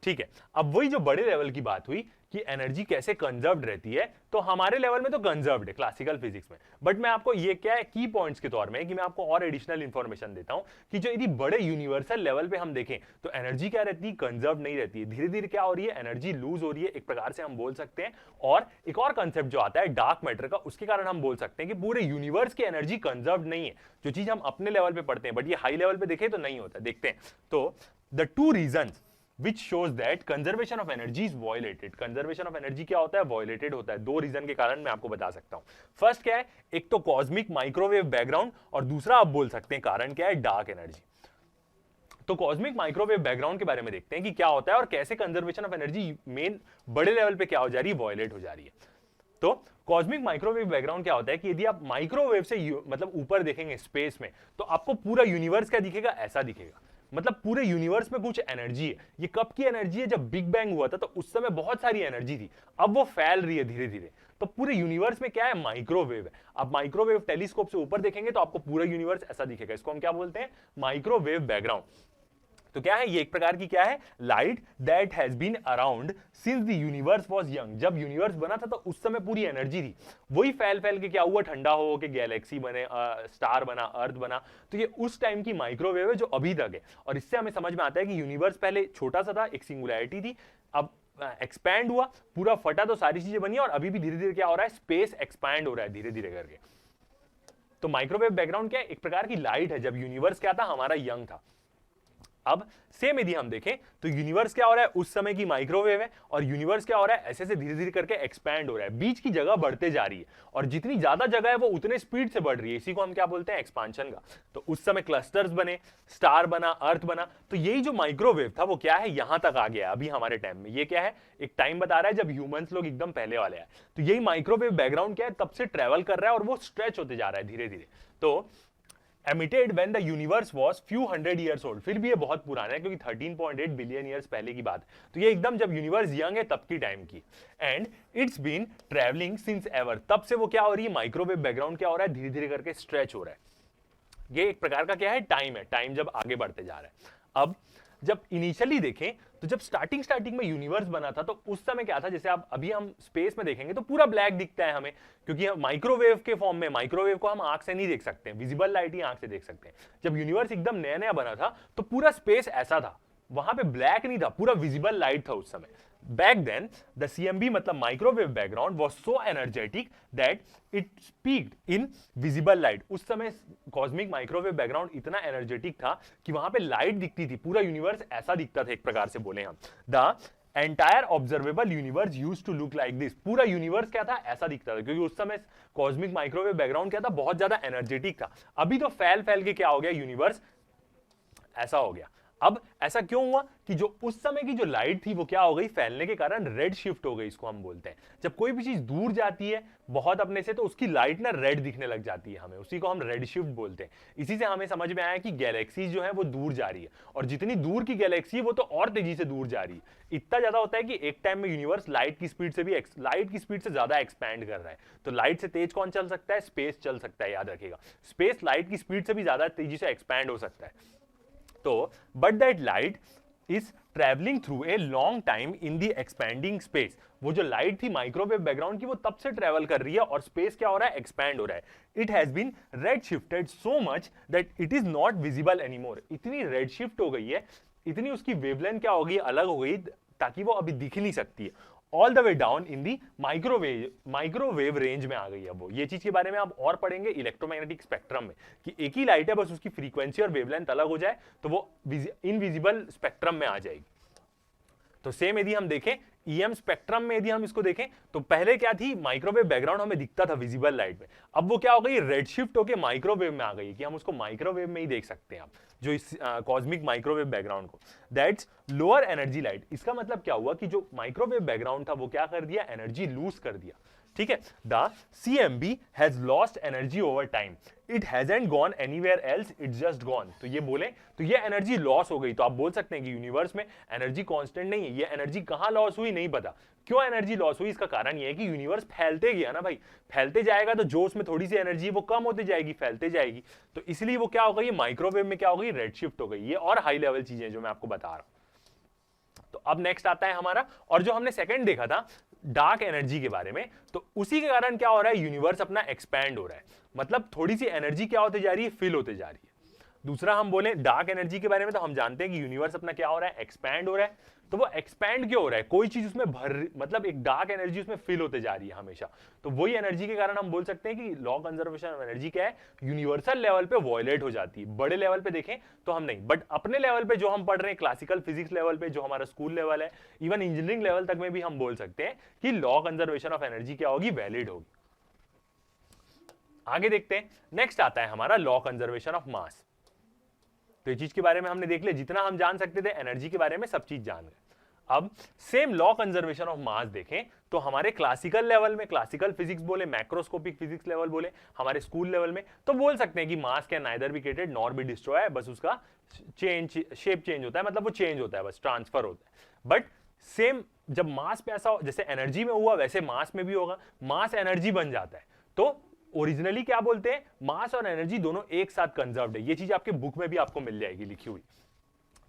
ठीक है, अब वही जो बड़े लेवल की बात हुई कि एनर्जी कैसे कंजर्व्ड रहती है, तो हमारे लेवल में तो कंजर्व्ड है क्लासिकल फिजिक्स में, बट मैं आपको ये क्या है, की पॉइंट्स के तौर में कि मैं आपको और एडिशनल इंफॉर्मेशन देता हूं कि जो यदि बड़े यूनिवर्सल लेवल पे हम देखें तो एनर्जी क्या रहती है, कंजर्व नहीं रहती है, धीरे धीरे क्या हो रही है, एनर्जी लूज हो रही है, एक प्रकार से हम बोल सकते हैं। और एक और कंसेप्ट जो आता है डार्क मैटर का, उसके कारण हम बोल सकते हैं कि पूरे यूनिवर्स की एनर्जी कंजर्व नहीं है, जो चीज हम अपने लेवल पे पढ़ते हैं, बट ये हाई लेवल पे देखें तो नहीं होता। देखते हैं, तो the two reasons which shows that conservation of energy is violated। conservation of energy क्या होता है, violated होता है। दो रीजन के कारण मैं आपको बता सकता हूं। फर्स्ट क्या है, एक तो कॉस्मिक माइक्रोवेव बैकग्राउंड, और दूसरा आप बोल सकते हैं कारण क्या है, डार्क एनर्जी। तो कॉस्मिक माइक्रोवेव बैकग्राउंड के बारे में देखते हैं कि क्या होता है और कैसे कंजर्वेशन ऑफ एनर्जी मेन बड़े लेवल पे क्या हो जा रही है, वॉयलेट हो जा रही है। तो कॉस्मिक माइक्रोवेव बैकग्राउंड क्या होता है कि यदि आप माइक्रोवेव से मतलब ऊपर देखेंगे स्पेस में, तो आपको पूरा यूनिवर्स क्या दिखेगा, ऐसा दिखेगा, मतलब पूरे यूनिवर्स में कुछ एनर्जी है। ये कब की एनर्जी है, जब बिग बैंग हुआ था तो उस समय बहुत सारी एनर्जी थी, अब वो फैल रही है धीरे धीरे। तो पूरे यूनिवर्स में क्या है, माइक्रोवेव है। आप माइक्रोवेव टेलीस्कोप से ऊपर देखेंगे तो आपको पूरा यूनिवर्स ऐसा दिखेगा, इसको हम क्या बोलते हैं, माइक्रोवेव बैकग्राउंड। तो क्या है, ये एक प्रकार की क्या है, light that has been around since the universe was young. जब यूनिवर्स बना था तो उस समय पूरी एनर्जी थी, वही फैल फैल के क्या हुआ, ठंडा हो के गैलेक्सी बने, स्टार बना, अर्थ बना। तो ये उस टाइम की माइक्रोवेव है जो अभी तक है। और इससे हमें समझ में आता है कि यूनिवर्स पहले छोटा सा था, एक सिंगुलैरिटी थी, अब एक्सपैंड हुआ, पूरा फटा तो सारी चीजें बनी, और अभी भी धीरे धीरे क्या हो रहा है, स्पेस एक्सपैंड हो रहा है धीरे धीरे करके। तो माइक्रोवेव बैकग्राउंड क्या है, एक प्रकार की लाइट है, जब यूनिवर्स क्या था, हमारा यंग था। अब सेम यदि हम देखें तो यूनिवर्स क्या हो रहा है, उस समय की माइक्रोवेव है, और यूनिवर्स क्या हो रहा है, ऐसे से धीरे धीरे करके एक्सपैंड हो रहा है, बीच की जगह बढ़ते जा रही है, और जितनी ज्यादा जगह है वो उतने स्पीड से बढ़ रही है। इसी को हम क्या बोलते हैं, एक्सपांशन का। तो उस समय क्लस्टर्स बने, स्टार बना, अर्थ बना। तो यही जो माइक्रोवेव था वो क्या है, यहां तक आ गया अभी हमारे टाइम में। ये क्या है, एक टाइम बता रहा है जब ह्यूमंस लोग एकदम पहले वाले हैं। तो यही माइक्रोवेव बैकग्राउंड क्या है, तब से ट्रेवल कर रहा है और वो स्ट्रेच होते जा रहा है धीरे धीरे। तो emitted when the universe was few hundred years old। फिर भी ये बहुत पुराना है क्योंकि 13.8 बिलियन ईयर्स पहले की बात। तो ये एकदम जब यूनिवर्स यंग है तब की टाइम की। And it's been travelling since ever. तब से वो क्या हो रही है, माइक्रोवेव बैकग्राउंड क्या हो रहा है, धीरे धीरे करके स्ट्रेच हो रहा है। ये एक प्रकार का क्या है, टाइम है, टाइम जब आगे बढ़ते जा रहा है। अब जब इनिशियली देखें तो जब स्टार्टिंग में यूनिवर्स बना था तो उस समय क्या था, जैसे आप अभी हम स्पेस में देखेंगे तो पूरा ब्लैक दिखता है हमें, क्योंकि माइक्रोवेव के फॉर्म में, माइक्रोवेव को हम आंख से नहीं देख सकते, विजिबल लाइट ही आंख से देख सकते हैं। जब यूनिवर्स एकदम नया नया बना था तो पूरा स्पेस ऐसा था, वहां पे ब्लैक नहीं था, पूरा विजिबल लाइट था उस समय। Back then, the CMB मतलब microwave background was so energetic that it peaked in visible light। उस समय cosmic microwave background इतना energetic था कि वहां पे लाइट दिखती थी, पूरा यूनिवर्स ऐसा दिखता था, एक प्रकार से बोले हम। The entire observable universe used to look like this। पूरा यूनिवर्स क्या था, ऐसा दिखता था, क्योंकि उस समय cosmic microwave background क्या था, बहुत ज्यादा एनर्जेटिक था। अभी तो फैल फैल के क्या हो गया, यूनिवर्स ऐसा हो गया। अब ऐसा क्यों हुआ कि जो उस समय की जो लाइट थी वो क्या हो गई, फैलने के कारण रेड शिफ्ट हो गई, इसको हम बोलते हैं। जब कोई भी चीज दूर जाती है बहुत अपने से तो उसकी लाइट ना रेड दिखने लग जाती है हमें, उसी को हम रेड शिफ्ट बोलते हैं। इसी से हमें समझ में आया कि गैलेक्सी जो है वो दूर जा रही है, और जितनी दूर की गैलेक्सी है वो तो और तेजी से दूर जा रही है। इतना ज्यादा होता है कि एक टाइम में यूनिवर्स लाइट की स्पीड से ज्यादा एक्सपैंड कर रहा है। तो लाइट से तेज कौन चल सकता है, स्पेस चल सकता है, याद रखिएगा। स्पेस लाइट की स्पीड से भी ज्यादा तेजी से एक्सपैंड हो सकता है। तो but that light is travelling through a long time in the expanding space. वो जो लाइट थी माइक्रोवेव बैकग्राउंड की वो तब से ट्रेवल कर रही है, और स्पेस क्या हो रहा है, एक्सपैंड हो रहा है। It has been red shifted so much that it is not visible anymore. इतनी रेड शिफ्ट हो गई है, इतनी उसकी वेवलेंथ क्या हो गई, अलग हो गई, ताकि वो अभी दिख नहीं सकती है, all the way down in the microwave range में आ गई है वो। ये चीज के बारे में आप और पढ़ेंगे इलेक्ट्रोमैग्नेटिक स्पेक्ट्रम में कि एक ही लाइट है, बस उसकी फ्रीक्वेंसी और वेवलेंथ अलग हो जाए तो वो इनविजिबल स्पेक्ट्रम में आ जाएगी। तो सेम यदि हम देखें ईएम स्पेक्ट्रम में, यदि हम इसको देखें तो पहले क्या थी, माइक्रोवेव बैकग्राउंड हमें दिखता था विजिबल लाइट में, अब वो क्या हो गई, रेड शिफ्ट होकर माइक्रोवेव में आ गई कि हम उसको माइक्रोवेव में ही देख सकते हैं आप, जो इस कॉस्मिक माइक्रोवेव बैकग्राउंड को, दैट्स लोअर एनर्जी लाइट। इसका मतलब क्या हुआ कि जो माइक्रोवेव बैकग्राउंड था वो क्या कर दिया, एनर्जी लूज कर दिया। ठीक है, the CMB has lost energy over time, it hasn't gone anywhere else, it's just gone. तो ये बोले तो ये एनर्जी लॉस हो गई। तो आप बोल सकते हैं कि यूनिवर्स में एनर्जी कांस्टेंट नहीं है, ये एनर्जी कहां लॉस हुई नहीं पता। क्यों एनर्जी लॉस हुई, इसका कारण ये है कि यूनिवर्स फैलते गया ना भाई, फैलते जाएगा तो जो उसमें थोड़ी सी एनर्जी है वो कम होती जाएगी, फैलते जाएगी, तो इसलिए वो क्या हो गई, माइक्रोवेव में क्या हो गई, रेड शिफ्ट हो गई। ये और हाई लेवल चीजें जो मैं आपको बता रहा हूं। तो अब नेक्स्ट आता है हमारा, और जो हमने सेकंड देखा था डार्क एनर्जी के बारे में, तो उसी के कारण क्या हो रहा है, यूनिवर्स अपना एक्सपैंड हो रहा है, मतलब थोड़ी सी एनर्जी क्या होती जा रही है, फिल होते जा रही है। दूसरा हम बोले डार्क एनर्जी के बारे में, तो हम जानते हैं कि यूनिवर्स अपना क्या हो रहा है, एक्सपैंड हो रहा है। तो वो एक्सपैंड क्यों हो रहा है, कोई चीज उसमें मतलब एक डार्क एनर्जी उसमें फिल होते जा रही है हमेशा, तो वही एनर्जी के कारण हम बोल सकते हैं कि लॉ कंजर्वेशन ऑफ एनर्जी क्या है, यूनिवर्सल लेवल पे वॉयलेट हो जाती है। बड़े लेवल पे देखें तो हम नहीं, बट अपने लेवल पे जो हम पढ़ रहे हैं, क्लासिकल फिजिक्स लेवल पे, जो हमारा स्कूल लेवल है, इवन इंजीनियरिंग लेवल तक में भी हम बोल सकते हैं कि लॉ कंजर्वेशन ऑफ एनर्जी क्या होगी, वैलिड होगी। आगे देखते हैं, नेक्स्ट आता है हमारा लॉ कंजर्वेशन ऑफ मास। तो ये चीज के बारे में हमने देख लिया, जितना हम जान सकते थे एनर्जी के बारे में सब चीज जान गए। अब सेम लॉ कंजर्वेशन ऑफ मास देखें तो हमारे क्लासिकल लेवल में, क्लासिकल फिजिक्स बोले, मैक्रोस्कोपिक फिजिक्स लेवल बोले, हमारे स्कूल लेवल में, तो बोल सकते हैं कि मास can neither be created nor be destroy, बस उसका शेप चेंज होता है, मतलब वो चेंज होता है, बस ट्रांसफर होता है। बट सेम जब मास पे ऐसा जैसे एनर्जी में हुआ वैसे मास में भी होगा, मास एनर्जी बन जाता है। तो ओरिजिनली क्या बोलते हैं, मास और एनर्जी दोनों एक साथ कंजर्व्ड है। ये चीज आपके बुक में भी आपको मिल जाएगी लिखी हुई।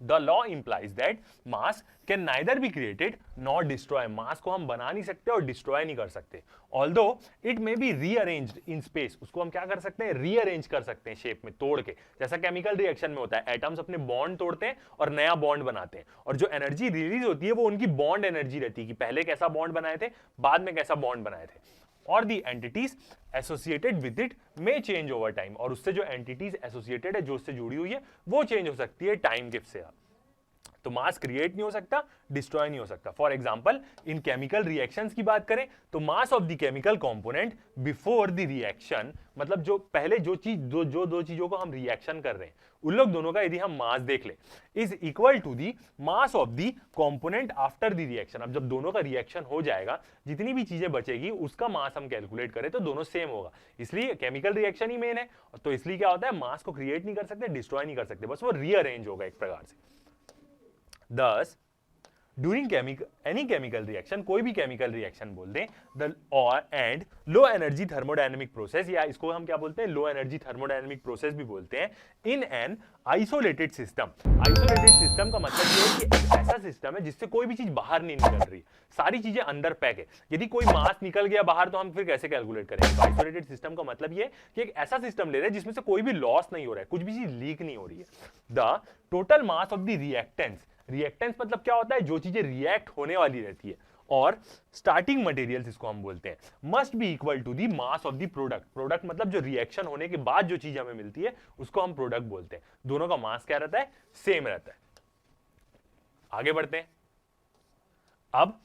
The law implies that mass can neither be created nor destroy. मास को हम बना नहीं सकते और डिस्ट्रॉय नहीं कर सकते। Although it may be rearranged in space, उसको हम क्या कर सकते हैं, रीअरेंज कर सकते हैं शेप में तोड़ के, जैसा केमिकल रिएक्शन में होता है, एटम्स अपने बॉन्ड तोड़ते हैं और नया बॉन्ड बनाते हैं, और जो एनर्जी रिलीज होती है वो उनकी बॉन्ड एनर्जी रहती है कि पहले कैसा बॉन्ड बनाए थे, बाद में कैसा बॉन्ड बनाए थे। और the entities associated with it may change over time, और उससे जो एंटिटीज एसोसिएटेड है, जो उससे जुड़ी हुई है, वो चेंज हो सकती है टाइम के से। तो मास क्रिएट नहीं हो सकता, डिस्ट्रॉय नहीं हो सकता। For example in chemical reactions की बात करें तो मास of the chemical component before the reaction, मतलब जो पहले जो दो चीजों को हम रिएक्शन कर रहे हैं उन लोग दोनों का यदि हम मास देख ले, is equal to the mass of the component after the reaction. अब जब दोनों का रिएक्शन हो जाएगा, जितनी भी चीजें बचेगी उसका मास हम कैलकुलेट करें तो दोनों सेम होगा। इसलिए केमिकल रिएक्शन ही मेन है, तो इसलिए क्या होता है, मास को क्रिएट नहीं कर सकते, डिस्ट्रॉय नहीं कर सकते, बस वो रीअरेंज होगा एक प्रकार से। Thus, during any chemical reaction, कोई भी केमिकल रिएक्शन बोल दें, the or and low energy thermodynamic process, या इसको हम क्या बोलते हैं, लो एनर्जी थर्मोडायनेमिक प्रोसेस भी बोलते हैं, in an isolated system। Isolated system का मतलब ये है कि एक ऐसा सिस्टम है जिससे कोई भी चीज बाहर नहीं निकल रही, सारी चीजें अंदर पैक है। यदि कोई मास निकल गया बाहर तो हम फिर कैसे कैलकुलेट करेंगे। आइसोलेटेड सिस्टम का मतलब ये है कि एक ऐसा सिस्टम ले रहे हैं जिसमें से कोई भी लॉस नहीं हो रहा है, कुछ भी चीज लीक नहीं हो रही है। The total mass of the reactants, reactance मतलब क्या होता है, जो चीजें रिएक्ट होने वाली रहती है, और स्टार्टिंग मटेरियल्स इसको हम बोलते हैं, must be equal to the mass of the product. Product मतलब जो रिएक्शन होने के बाद जो चीज हमें मिलती है उसको हम प्रोडक्ट बोलते हैं। दोनों का मास क्या रहता है, सेम रहता है। आगे बढ़ते हैं। अब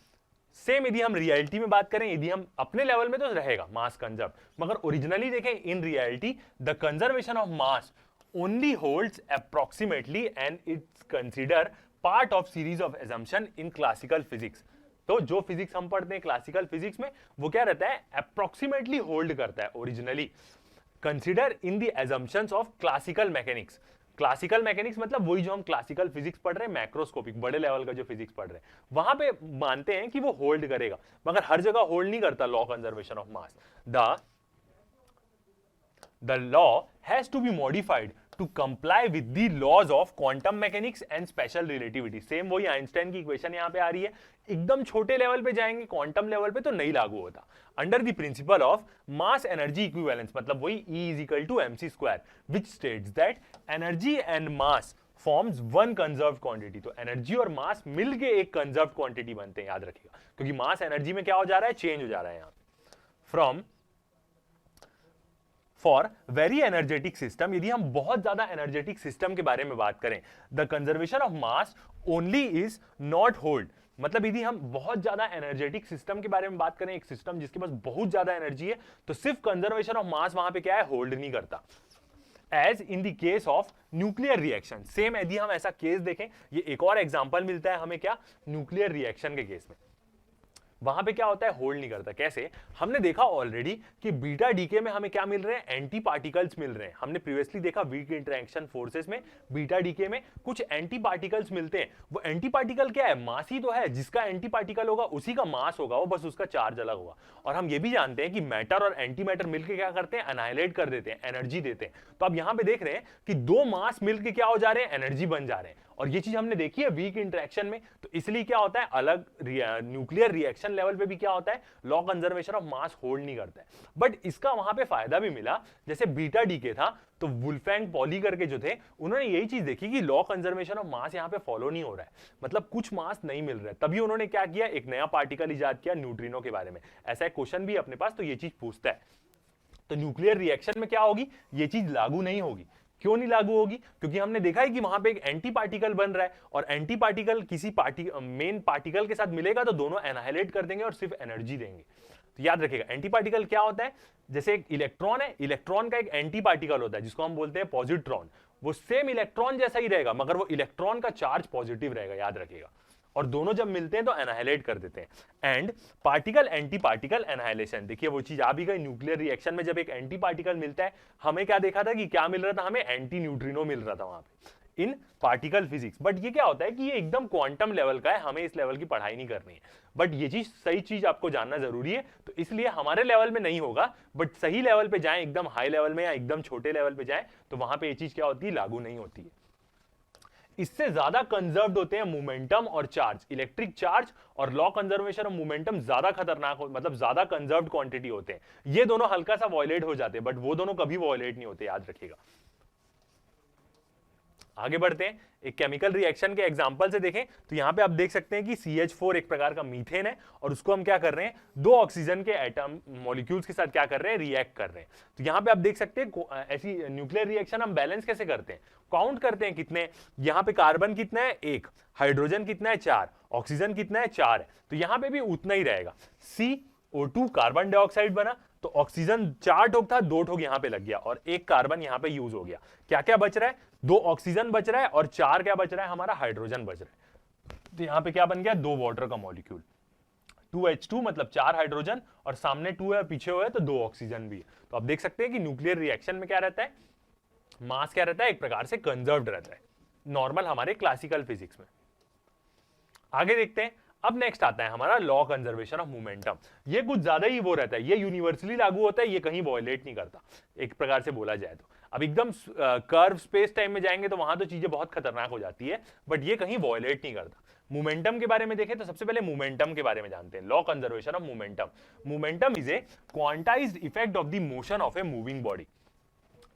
सेम यदि हम रियलिटी में बात करें, यदि हम अपने लेवल में तो रहेगा मास कंजर्व, मगर ओरिजिनली देखें in reality the conservation of mass only holds approximately and it's considered part of series of assumption in classical physics। तो जो फिजिक्स हम पढ़ते हैं क्लासिकल फिजिक्स में वो क्या रहता है, अप्रोक्सीमेटली होल्ड करता है originally, consider in the assumptions of classical mechanics. Classical mechanics मतलब वही जो हम क्लासिकल फिजिक्स पढ़ रहे हैं, मैक्रोस्कोपिक बड़े लेवल का जो फिजिक्स पढ़ रहे हैं, वहां पे मानते हैं कि वो होल्ड करेगा, मगर हर जगह होल्ड नहीं करता law conservation of mass. The law has to be modified to comply with the laws of quantum mechanics and special relativity। Same वही आइंस्टाइन की इक्वेशन यहां पे आ रही है, एकदम छोटे लेवल पे जाएंगे, क्वांटम लेवल पे तो नहीं लागू होता। Under the principle of mass energy equivalence, मतलब वही E is equal to mc square, which states that energy and mass forms one conserved quantity. तो एनर्जी और मास मिलके एक कंजर्व्ड क्वांटिटी बनते हैं, याद रखिएगा, क्योंकि मास एनर्जी में क्या हो जा रहा है, चेंज हो जा रहा है यहां। From for very energetic system, यदि हम बहुत ज्यादा एनर्जेटिक सिस्टम के बारे में बात करें, the conservation of mass only is not hold. मतलब यदि हम बहुत ज्यादा एनर्जेटिक सिस्टम के बारे में बात करें, एक सिस्टम जिसके पास बहुत ज्यादा एनर्जी है, तो सिर्फ कंजर्वेशन ऑफ मास वहां पे क्या है, होल्ड नहीं करता। As in the case of nuclear reaction, same यदि हम ऐसा केस देखें, ये एक और एग्जांपल मिलता है हमें क्या, न्यूक्लियर रिएक्शन के केस में, वहां पे क्या होता है, होल्ड नहीं करता। कैसे, हमने देखा ऑलरेडी कि बीटा डीके में हमें क्या मिल रहे हैं, एंटी पार्टिकल्स मिल रहे हैं। हमने प्रीवियसली देखा वीक इंटरेक्शन फोर्सेस में बीटा डीके में कुछ एंटी पार्टिकल्स मिलते हैं। वो एंटी पार्टिकल क्या है, मास ही तो है, जिसका एंटी पार्टिकल होगा उसी का मास होगा, वो बस उसका चार्ज अलग होगा। और हम ये भी जानते हैं कि मैटर और एंटी मैटर मिलकर क्या करते हैं, एनाइलेट कर देते हैं, एनर्जी देते हैं। तो अब यहां पे देख रहे हैं कि दो मास मिलकर क्या हो जा रहे हैं, एनर्जी बन जा रहे हैं। और ये चीज हमने देखी है वीक इंटरेक्शन में। तो इसलिए क्या होता है, अलग न्यूक्लियर रिएक्शन लेवल पे भी क्या होता है, law conservation of mass hold नहीं करता है। बट इसका वहां पे फायदा भी मिला, जैसे बीटा डीके था, तो वुल्फैंग पॉली करके जो थे, उन्होंने यही चीज देखी कि लॉ कंजर्वेशन ऑफ मास यहाँ पे फॉलो नहीं हो रहा है, मतलब कुछ मास नहीं मिल रहा है। तभी उन्होंने क्या किया, एक नया पार्टिकल इजाद किया, न्यूट्रिनो के बारे में। ऐसा एक क्वेश्चन भी अपने पास, तो ये चीज पूछता है। तो न्यूक्लियर रिएक्शन में क्या होगी, ये चीज लागू नहीं होगी। क्यों नहीं लागू होगी, क्योंकि हमने देखा है कि वहां पे एक एंटी पार्टिकल बन रहा है, और एंटी पार्टिकल किसी मेन पार्टिकल के साथ मिलेगा तो दोनों एनाहिलेट कर देंगे और सिर्फ एनर्जी देंगे। तो याद रखिएगा, एंटी पार्टिकल क्या होता है, जैसे एक इलेक्ट्रॉन है, इलेक्ट्रॉन का एक एंटी पार्टिकल होता है जिसको हम बोलते हैं पॉजिट्रॉन। वो सेम इलेक्ट्रॉन जैसा ही रहेगा, मगर वो इलेक्ट्रॉन का चार्ज पॉजिटिव रहेगा, याद रखिएगा। और दोनों जब मिलते हैं तो एनाहिलेट कर देते हैं। And particle anti particle annihilation, देखिए वो चीज आ भी गई। न्यूक्लियर रिएक्शन में जब एक एंटी पार्टिकल मिलता है, हमें क्या देखा था कि क्या मिल रहा था, हमें एंटी न्यूट्रिनो मिल रहा था वहां पे इन पार्टिकल फिजिक्स। बट ये क्या होता है कि ये एकदम क्वांटम लेवल का है, हमें इस लेवल की पढ़ाई नहीं करनी है। बट ये चीज, सही चीज आपको जानना जरूरी है, तो इसलिए हमारे लेवल में नहीं होगा, बट सही लेवल पे जाए, एकदम हाई लेवल में या एकदम छोटे लेवल पे जाए, तो वहां पे ये चीज क्या होती है, लागू नहीं होती है। इससे ज्यादा कंजर्व्ड होते हैं मोमेंटम और चार्ज, इलेक्ट्रिक चार्ज और लॉ कंजर्वेशन ऑफ मोमेंटम ज्यादा खतरनाक हो, मतलब ज्यादा कंजर्व्ड क्वांटिटी होते हैं। ये दोनों हल्का सा वॉयलेट हो जाते हैं, बट वो दोनों कभी वॉयलेट नहीं होते, याद रखिएगा। आगे बढ़ते हैं, एक केमिकल रिएक्शन के एग्जांपल से देखें, तो यहां पे आप देख सकते हैं कि CH4 एक प्रकार का मीथेन है, और उसको हम क्या कर रहे हैं, दो ऑक्सीजन के एटम मॉलिक्यूल्स के साथ क्या कर रहे हैं, रिएक्ट कर रहे हैं। तो यहां पे आप देख सकते हैं, ऐसी न्यूक्लियर रिएक्शन हम बैलेंस कैसे करते हैं, काउंट करते हैं कितने, यहां पे कार्बन कितना है, 1, हाइड्रोजन कितना है, 4, ऑक्सीजन कितना है, 4 है। तो यहां पे भी उतना ही रहेगा। CO2 कार्बन डाइऑक्साइड बना, तो ऑक्सीजन 4 ठोक था, 2 ठोक यहां पे लग गया, और 1 कार्बन यहां पे यूज हो गया। क्या क्या बच रहा है, 2 ऑक्सीजन बच रहा है, और 4 क्या बच रहा है, हमारा हाइड्रोजन बच रहा है। तो यहां पे क्या बन गया, 2 वाटर का मॉलिक्यूल, 2H2 मतलब 4 हाइड्रोजन, और सामने 2 है, पीछे हुआ है तो 2 ऑक्सीजन भी है। तो आप देख सकते हैं कि न्यूक्लियर रिएक्शन में क्या रहता है, मास क्या रहता है, एक प्रकार से कंजर्व्ड रहता है, नॉर्मल हमारे क्लासिकल फिजिक्स में। आगे देखते हैं, अब नेक्स्ट आता है हमारा लॉ कंजर्वेशन ऑफ मोमेंटम। ये कुछ ज्यादा ही वो रहता है, ये यूनिवर्सली लागू होता है, ये कहीं वॉयलेट नहीं करता, एक प्रकार से बोला जाए तो। अब एकदम कर्व स्पेस टाइम में जाएंगे तो वहां तो चीजें बहुत खतरनाक हो जाती है, बट ये कहीं वॉयलेट नहीं करता। मोमेंटम के बारे में देखें तो सबसे पहले मोमेंटम के बारे में जानते हैं, law conservation of momentum. Momentum is a quantized effect of the motion of a moving body.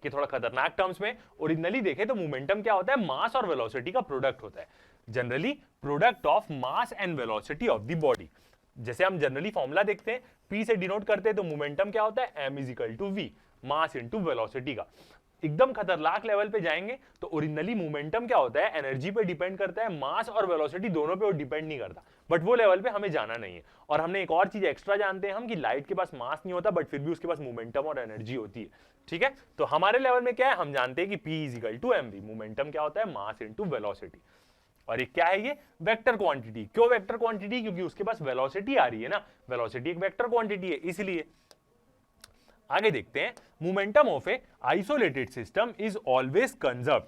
कि थोड़ा खतरनाक टर्म्स में ओरिजिनली देखें तो मोमेंटम क्या होता है, मास और वेलोसिटी का प्रोडक्ट होता है, generally product of mass and velocity of the body. जैसे हम जनरली फॉर्मूला देखते हैं, P से डिनोट करते हैं, तो मोमेंटम क्या होता है, M is to V, mass into velocity का। एकदम खतरनाक लेवल पे जाएंगे तो ओरिजिनली मोमेंटम क्या होता है, एनर्जी पे डिपेंड करता है, मास और वेलोसिटी दोनों पे वो डिपेंड नहीं करता, बट वो लेवल पे हमें जाना नहीं है। और हमने एक और चीज एक्स्ट्रा जानते हैं हम, कि लाइट के पास मास नहीं होता, बट फिर भी उसके पास मोमेंटम और एनर्जी होती है, ठीक है। तो हमारे लेवल में क्या है, हम जानते हैं कि P is equal to mv, momentum क्या होता है, मास इनटू वेलोसिटी। और ये क्या है, ये वेक्टर क्वांटिटी। क्यों वेक्टर क्वांटिटी, क्योंकि उसके पास वेलोसिटी आ रही है ना, वेलोसिटी एक वेक्टर क्वांटिटी है, इसलिए। आगे देखते हैं, momentum of A isolated system is always conserved.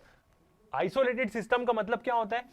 Isolated system का मतलब क्या होता है,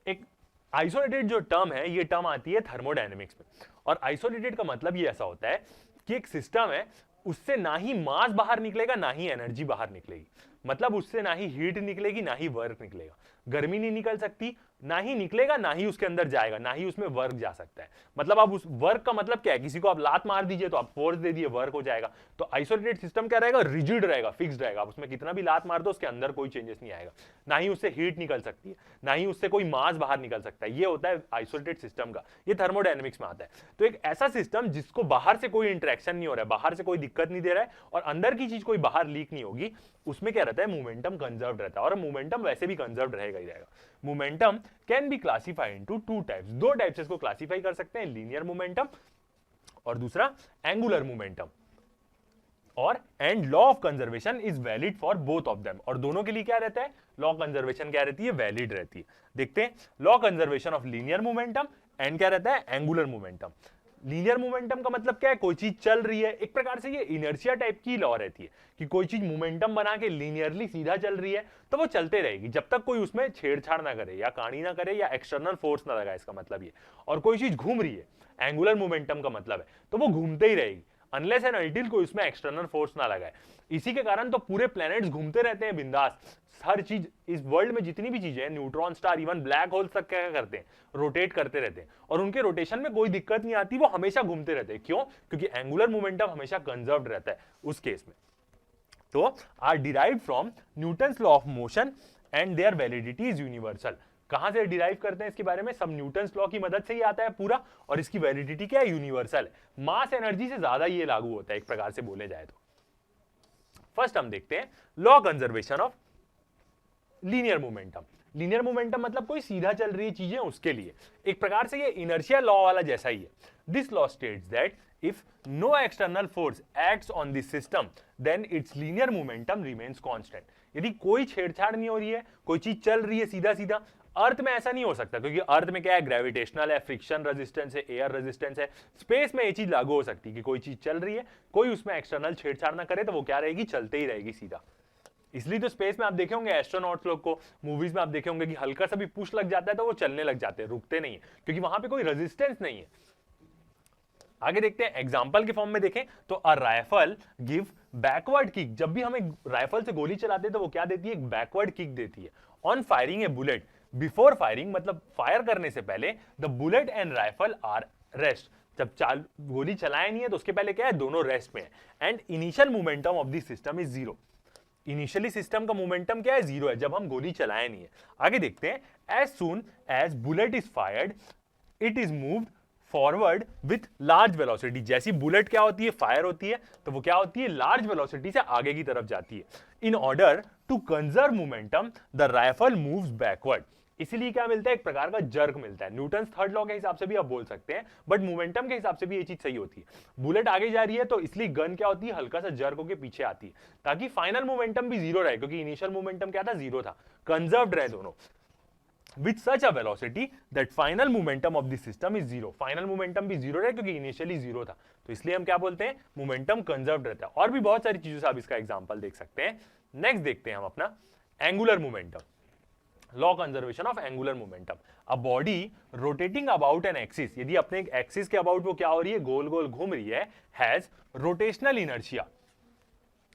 एक आइसोलेटेड जो टर्म है, ये टर्म आती है थर्मोडायनेमिक्स में। और आइसोलेटेड का मतलब ये ऐसा होता है कि एक सिस्टम है, उससे ना ही मास बाहर निकलेगा, ना ही एनर्जी बाहर निकलेगी, मतलब उससे ना ही हीट निकलेगी, ना ही वर्क निकलेगा, गर्मी नहीं निकल सकती, ना ही निकलेगा, ना ही उसके अंदर जाएगा, ना ही उसमें वर्क जा सकता है। मतलब आप उस वर्क का मतलब क्या है, किसी को आप लात मार दीजिए तो आप फोर्स दे दिए, वर्क हो जाएगा। तो आइसोलेटेड सिस्टम क्या रहेगा, रिजिड रहेगा, फिक्स्ड रहेगा, आप उसमें कितना भी लात मार दो उसके अंदर कोई चेंजेस नहीं आएगा, ना ही उससे हीट निकल सकती है, ना ही उससे कोई मास बाहर निकल सकता है। ये होता है आइसोलेटेड सिस्टम का, ये थर्मोडायनेमिक्स में आता है। तो एक ऐसा सिस्टम जिसको बाहर से कोई इंटरेक्शन नहीं हो रहा है, बाहर से कोई दिक्कत नहीं दे रहा है और अंदर की चीज कोई बाहर लीक नहीं होगी, उसमें क्या रहता है, मोमेंटम कंजर्व रहता है। और मोमेंटम वैसे भी कंजर्व रहेगा ही रहेगा। Momentum can be classified into two types, दो टाइप से इसको क्लासिफाई कर सकते हैं, लीनियर मोमेंटम और दूसरा एंगुलर मोमेंटम। और and law of conservation is valid for both of them, और दोनों के लिए क्या रहता है, लॉ कंजर्वेशन क्या रहती है, वैलिड रहती है। देखते हैं law conservation of linear momentum and क्या रहता है, एंगुलर मोमेंटम। लीनियर मोमेंटम का मतलब क्या है, कोई चीज चल रही है, एक प्रकार से ये इनर्शिया टाइप की लॉ रहती है कि कोई चीज मोमेंटम बना के लीनियरली सीधा चल रही है तो वो चलते रहेगी जब तक कोई उसमें छेड़छाड़ ना करे या कहानी ना करे या एक्सटर्नल फोर्स ना लगाए, इसका मतलब ये। और कोई चीज घूम रही है, एंगुलर मोमेंटम का मतलब है, तो वो घूमते ही रहेगी अनलेस एंड अनटिल कोई उसमें एक्सटर्नल फोर्स ना लगाए। इसी के कारण तो पूरे प्लैनेट्स घूमते रहते हैं बिंदास। हर चीज इस वर्ल्ड में जितनी भी चीजें हैं, neutron star even black holes तक क्या करते हैं, रोटेट करते रहते हैं और उनके रोटेशन में कोई दिक्कत नहीं आती, वो हमेशा घूमते रहते हैं। क्यों? क्योंकि एंगुलर मोमेंटम हमेशा कंजर्व्ड रहता है उस केस में। तो are derived from Newton's law of motion and their validity is universal. कहां से डिराइव करते हैं इसके बारे में, सब न्यूटन्स लॉ की मदद से ही आता है पूरा, और इसकी वैलिडिटी क्या है, यूनिवर्सल है। मास एनर्जी से ज्यादा ये लागू होता है एक प्रकार से बोले जाए तो। फर्स्ट हम देखते हैं law conservation of linear momentum. Linear momentum मतलब कोई सीधा चल रही है चीजें उसके लिए, एक प्रकार से ये इनर्शिया लॉ वाला जैसा ही है। This law states that if no external force acts on the system then its linear momentum remains constant। यदि कोई छेड़छाड़ नहीं हो रही है, कोई चीज चल रही है सीधा सीधा, अर्थ में ऐसा नहीं हो सकता क्योंकि अर्थ में क्या है, ग्रेविटेशनल है, फ्रिक्शन रेजिस्टेंस है, एयर रेजिस्टेंस है। स्पेस में ये चीज लागू हो सकती है कि कोई चीज चल रही है, कोई उसमें एक्सटर्नल छेड़छाड़ ना करे तो वो क्या रहेगी, चलते ही रहेगी सीधा। इसलिए तो स्पेस में आप देखे होंगे एस्ट्रोनॉट्स लोग को, मूवीज में आप देखे होंगे कि हल्का सा भी पुश लग जाता है तो वो चलने लग जाते हैं, रुकते नहीं है, क्योंकि वहां पे कोई रेजिस्टेंस नहीं है। आगे देखते हैं एग्जांपल के फॉर्म में देखें तो अ राइफल गिव बैकवर्ड किक। जब भी हमें राइफल से गोली चलाते हैं तो वो क्या देती है, एक बैकवर्ड किक देती है। On firing a bullet, before firing मतलब फायर करने से पहले, the bullet and rifle are rest. जब गोली चलाया नहीं है तो उसके पहले क्या है, दोनों रेस्ट में है। And initial momentum of the system is zero. Initially system का मोमेंटम क्या है, जीरो है जब हम गोली चलाए नहीं है। आगे देखते हैं as soon as bullet is fired it is moved forward with large velocity. जैसी बुलेट क्या होती है, फायर होती है, तो वो क्या होती है, लार्ज वेलोसिटी से आगे की तरफ जाती है। In order to conserve momentum the rifle moves backward. इसलिए क्या मिलता है, एक प्रकार का जर्क मिलता है। न्यूटन्स थर्ड लॉ के हिसाब से भी आप बोल सकते हैं, बट मोमेंटम के हिसाब से भी ये चीज सही होती है। बुलेट आगे जा रही है तो इसलिए गन क्या होती है, हल्का सा जर्क होकर पीछे आती है ताकि फाइनल मोमेंटम भी जीरो रहे, क्योंकि इनिशियल मोमेंटम क्या था, जीरो था, कंजर्व्ड रहे दोनों। with such a velocity that final momentum of the system is zero। Final momentum भी जीरो है क्योंकि इनिशियली जीरो था, तो इसलिए हम क्या बोलते हैं, मोमेंटम कंजर्व्ड रहता है। और भी बहुत सारी चीजों से आप इसका एग्जांपल देख सकते हैं। नेक्स्ट देखते हैं हम अपना angular momentum, law conservation of angular momentum. A body rotating about an axis, यदि अपने एक एक्सिस के अबाउट वो क्या हो रही है, गोल गोल घूम रही है, हैज रोटेशनल इनर्शिया।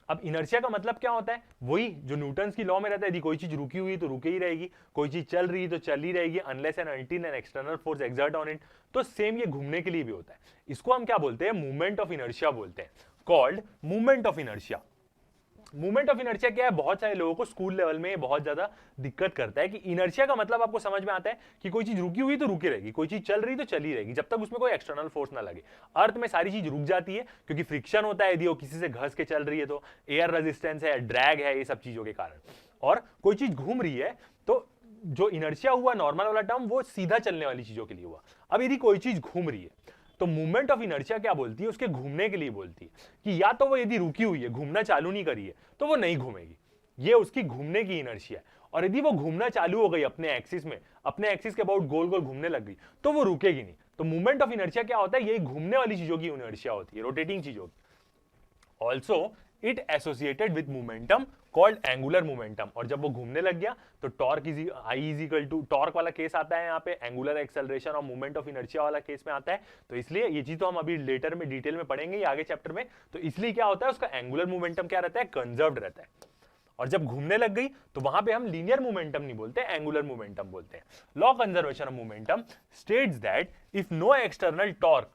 अब इनर्शिया का मतलब क्या होता है, वही जो न्यूटन्स की लॉ में रहता है, यदि कोई चीज रुकी हुई है तो रुके ही रहेगी, कोई चीज चल रही है तो चल ही रहेगी, unless and until an external force exert on it. तो सेम ये घूमने के लिए भी होता है। इसको हम क्या बोलते हैं, मूवमेंट ऑफ इनर्शिया बोलते हैं, called movement of inertia. Movement of inertia क्या है, बहुत सारे लोगों को स्कूल लेवल में बहुत ज्यादा दिक्कत करता है कि इनर्शिया का मतलब आपको समझ में आता है कि कोई चीज रुकी हुई तो रुकी रहेगी, कोई चीज चल रही तो चली रहेगी जब तक उसमें कोई एक्सटर्नल फोर्स ना लगे। अर्थ में सारी चीज रुक जाती है क्योंकि फ्रिक्शन होता है, यदि वो किसी से घस के चल रही है तो एयर रेजिस्टेंस है, ड्रैग है, ये सब चीजों के कारण। और कोई चीज घूम रही है तो जो इनर्शिया हुआ नॉर्मल वाला टर्म वो सीधा चलने वाली चीजों के लिए हुआ। अब यदि कोई चीज घूम रही है तो मूवमेंट ऑफ इनर्शिया क्या बोलती है, उसके घूमने के लिए बोलती है कि या तो वो यदि रुकी हुई है, घूमना चालू नहीं करी है, तो वो नहीं घूमेगी, ये उसकी घूमने की इनर्शिया है। और यदि वो घूमना चालू हो गई अपने एक्सिस में, अपने एक्सिस के अबाउट गोल गोल घूमने लग गई, तो वो रुकेगी नहीं। तो मूवमेंट ऑफ इनर्शिया क्या होता है, ये घूमने वाली चीजों की इनर्शिया होती है, रोटेटिंग चीजों की। Also it associated with momentum called angular momentum. और जब वो घूमने लग गया तो torque I is equal to, torque वाला केस आता है यहाँ पे, एंगुलर एक्सेलरेशन और मोमेंट ऑफ इनर्शिया वाला केस में आता है। तो इसलिए ये चीज तो हम अभी लेटर में डिटेल में पढ़ेंगे आगे चैप्टर में। तो इसलिए क्या होता है, उसका एंगुलर मोमेंटम क्या रहता है, कंजर्व्ड रहता है। और जब घूमने लग गई तो वहां पे हम लीनियर मोमेंटम नहीं बोलते, एंगुलर मोमेंटम बोलते हैं। Law conservation of momentum states that if no external torque,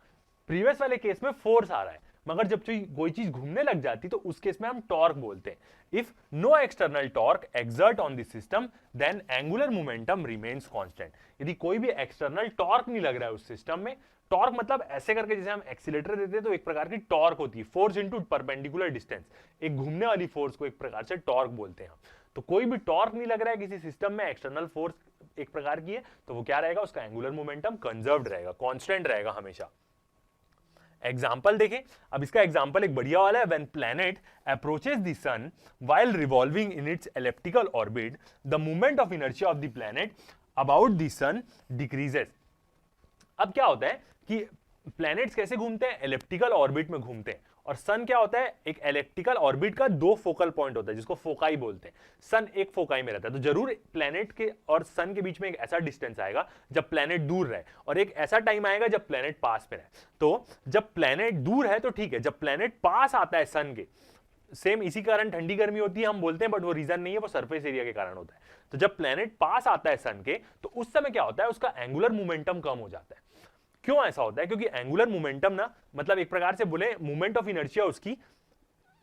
previous वाले केस में फोर्स आ रहा है, मगर जब कोई चीज घूमने लग जाती तो उस केस में हम टॉर्क बोलते हैं। If no external torque exert on the system then angular momentum remains constant. यदि कोई भी एक्सटर्नल टॉर्क नहीं लग रहा है उस सिस्टम में, टॉर्क मतलब ऐसे करके जैसे हम एक्सीलरेटर देते हैं तो एक प्रकार की टॉर्क होती है, फोर्स इनटू परपेंडिकुलर डिस्टेंस, एक घूमने वाली फोर्स को एक प्रकार से टॉर्क बोलते हैं। तो कोई भी टॉर्क नहीं लग रहा है किसी सिस्टम में, एक्सटर्नल फोर्स एक प्रकार की है, तो वो क्या रहेगा, उसका एंगुलर मोमेंटम कंजर्व्ड रहेगा, कांस्टेंट रहेगा हमेशा। एग्जाम्पल देखें, अब इसका एग्जाम्पल एक बढ़िया वाला है। When planet approaches the sun while revolving in its elliptical orbit, the moment of inertia of the planet about the sun decreases. अब क्या होता है कि प्लैनेट्स कैसे घूमते हैं, एलिप्टिकल ऑर्बिट में घूमते हैं, और सन क्या होता है, एक एलिप्टिकल ऑर्बिट का दो फोकल पॉइंट होता है जिसको फोकाई बोलते हैं। सन एक फोकाई में रहता है, तो जरूर प्लैनेट के और सन के बीच में एक ऐसा डिस्टेंस आएगा जब प्लैनेट दूर रहे, और एक ऐसा टाइम आएगा जब प्लैनेट पास में रहे। तो जब प्लैनेट दूर है तो ठीक है, जब प्लैनेट पास आता है सन के, सेम इसी कारण ठंडी गर्मी होती है हम बोलते हैं, बट वो रीजन नहीं है, वो सरफेस एरिया के कारण होता है। तो जब प्लैनेट पास आता है सन के तो उस समय क्या होता है, उसका एंगुलर मोमेंटम कम हो जाता है। क्यों ऐसा होता है, क्योंकि एंगुलर मोमेंटम ना, मतलब एक प्रकार से बोले मूवमेंट ऑफ इनर्शिया उसकी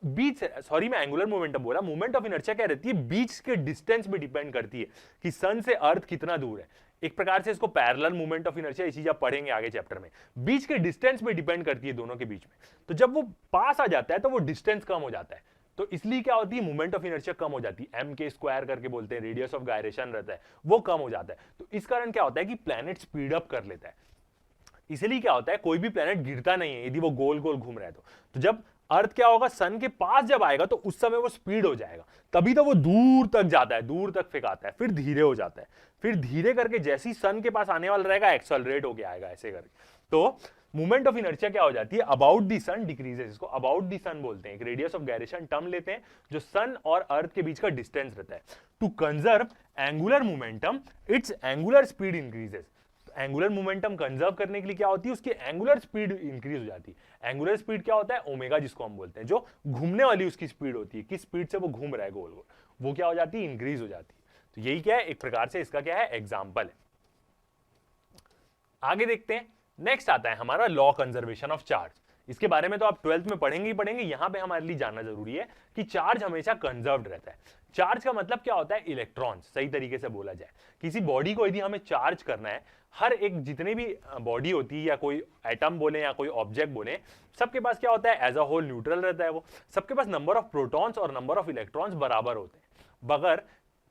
बीच से, सॉरी मैं एंगुलर मोमेंटम बोला, मूवमेंट ऑफ इनर्शिया क्या रहती है, बीच के डिस्टेंस पे डिपेंड करती है कि सन से अर्थ कितना दूर है। एक प्रकार से इसको पैरेलल मूवमेंट ऑफ इनर्शिया, इसी आप पढ़ेंगे आगे चैप्टर में, बीच के डिस्टेंस पे डिपेंड करती है दोनों के बीच में। तो जब वो पास आ जाता है तो वो डिस्टेंस कम हो जाता है, तो इसलिए क्या होती है, मूवमेंट ऑफ इनर्शिया कम हो जाती है, एम के स्क्वायर करके बोलते हैं, रेडियस ऑफ गायरेशन रहता है, वो कम हो जाता है। तो इस कारण क्या होता है कि प्लैनेट स्पीड अप कर लेता है। इसलिए क्या होता है, कोई भी प्लैनेट गिरता नहीं है यदि वो गोल गोल घूम रहा है तो जब अर्थ क्या होगा, सन के पास जब आएगा तो उस समय वो स्पीड हो जाएगा, तभी तो वो दूर तक जाता है, दूर तक फेंकाता है, फिर धीरे हो जाता है, फिर धीरे करके जैसी सन के पास आने वाला रहेगा एक्सेलरेट होके आएगा ऐसे करके। तो मूवमेंट ऑफ इनर्शिया क्या हो जाती है, अबाउट द सन डिक्रीजेस, इसको अबाउट द सन बोलते हैं, एक रेडियस ऑफ गायरेशन टर्म लेते हैं जो सन और अर्थ के बीच का डिस्टेंस रहता है। To conserve angular momentum its angular speed increases. Angular momentum conserve करने के लिए क्या होती है, उसकी एंगुलर स्पीड इंक्रीज हो जाती है। एंगुलर स्पीड क्या होता है, ओमेगा जिसको हम बोलते हैं, जो घूमने वाली उसकी स्पीड होती है, किस स्पीड से वो घूम रहा है गोल गोल, वो क्या हो जाती है, इंक्रीज हो जाती है। तो यही क्या है, एक प्रकार से इसका क्या है, एग्जाम्पल है। आगे देखते हैं, नेक्स्ट आता है हमारा लॉ कंजर्वेशन ऑफ चार्ज। इसके बारे में तो आप 12th में पढ़ेंगे ही पढ़ेंगे, यहां पे हमारे लिए जानना जरूरी है कि चार्ज हमेशा कंजर्व्ड रहता है। चार्ज का मतलब क्या होता है, इलेक्ट्रॉन, सही तरीके से बोला जाए। किसी बॉडी को यदि हमें चार्ज करना है, हर एक जितने भी बॉडी होती है या कोई एटम बोले या कोई ऑब्जेक्ट बोले, सबके पास क्या होता है, एज अ होल न्यूट्रल रहता है वो, सबके पास नंबर ऑफ प्रोटॉन्स और नंबर ऑफ इलेक्ट्रॉन्स बराबर होते हैं। मगर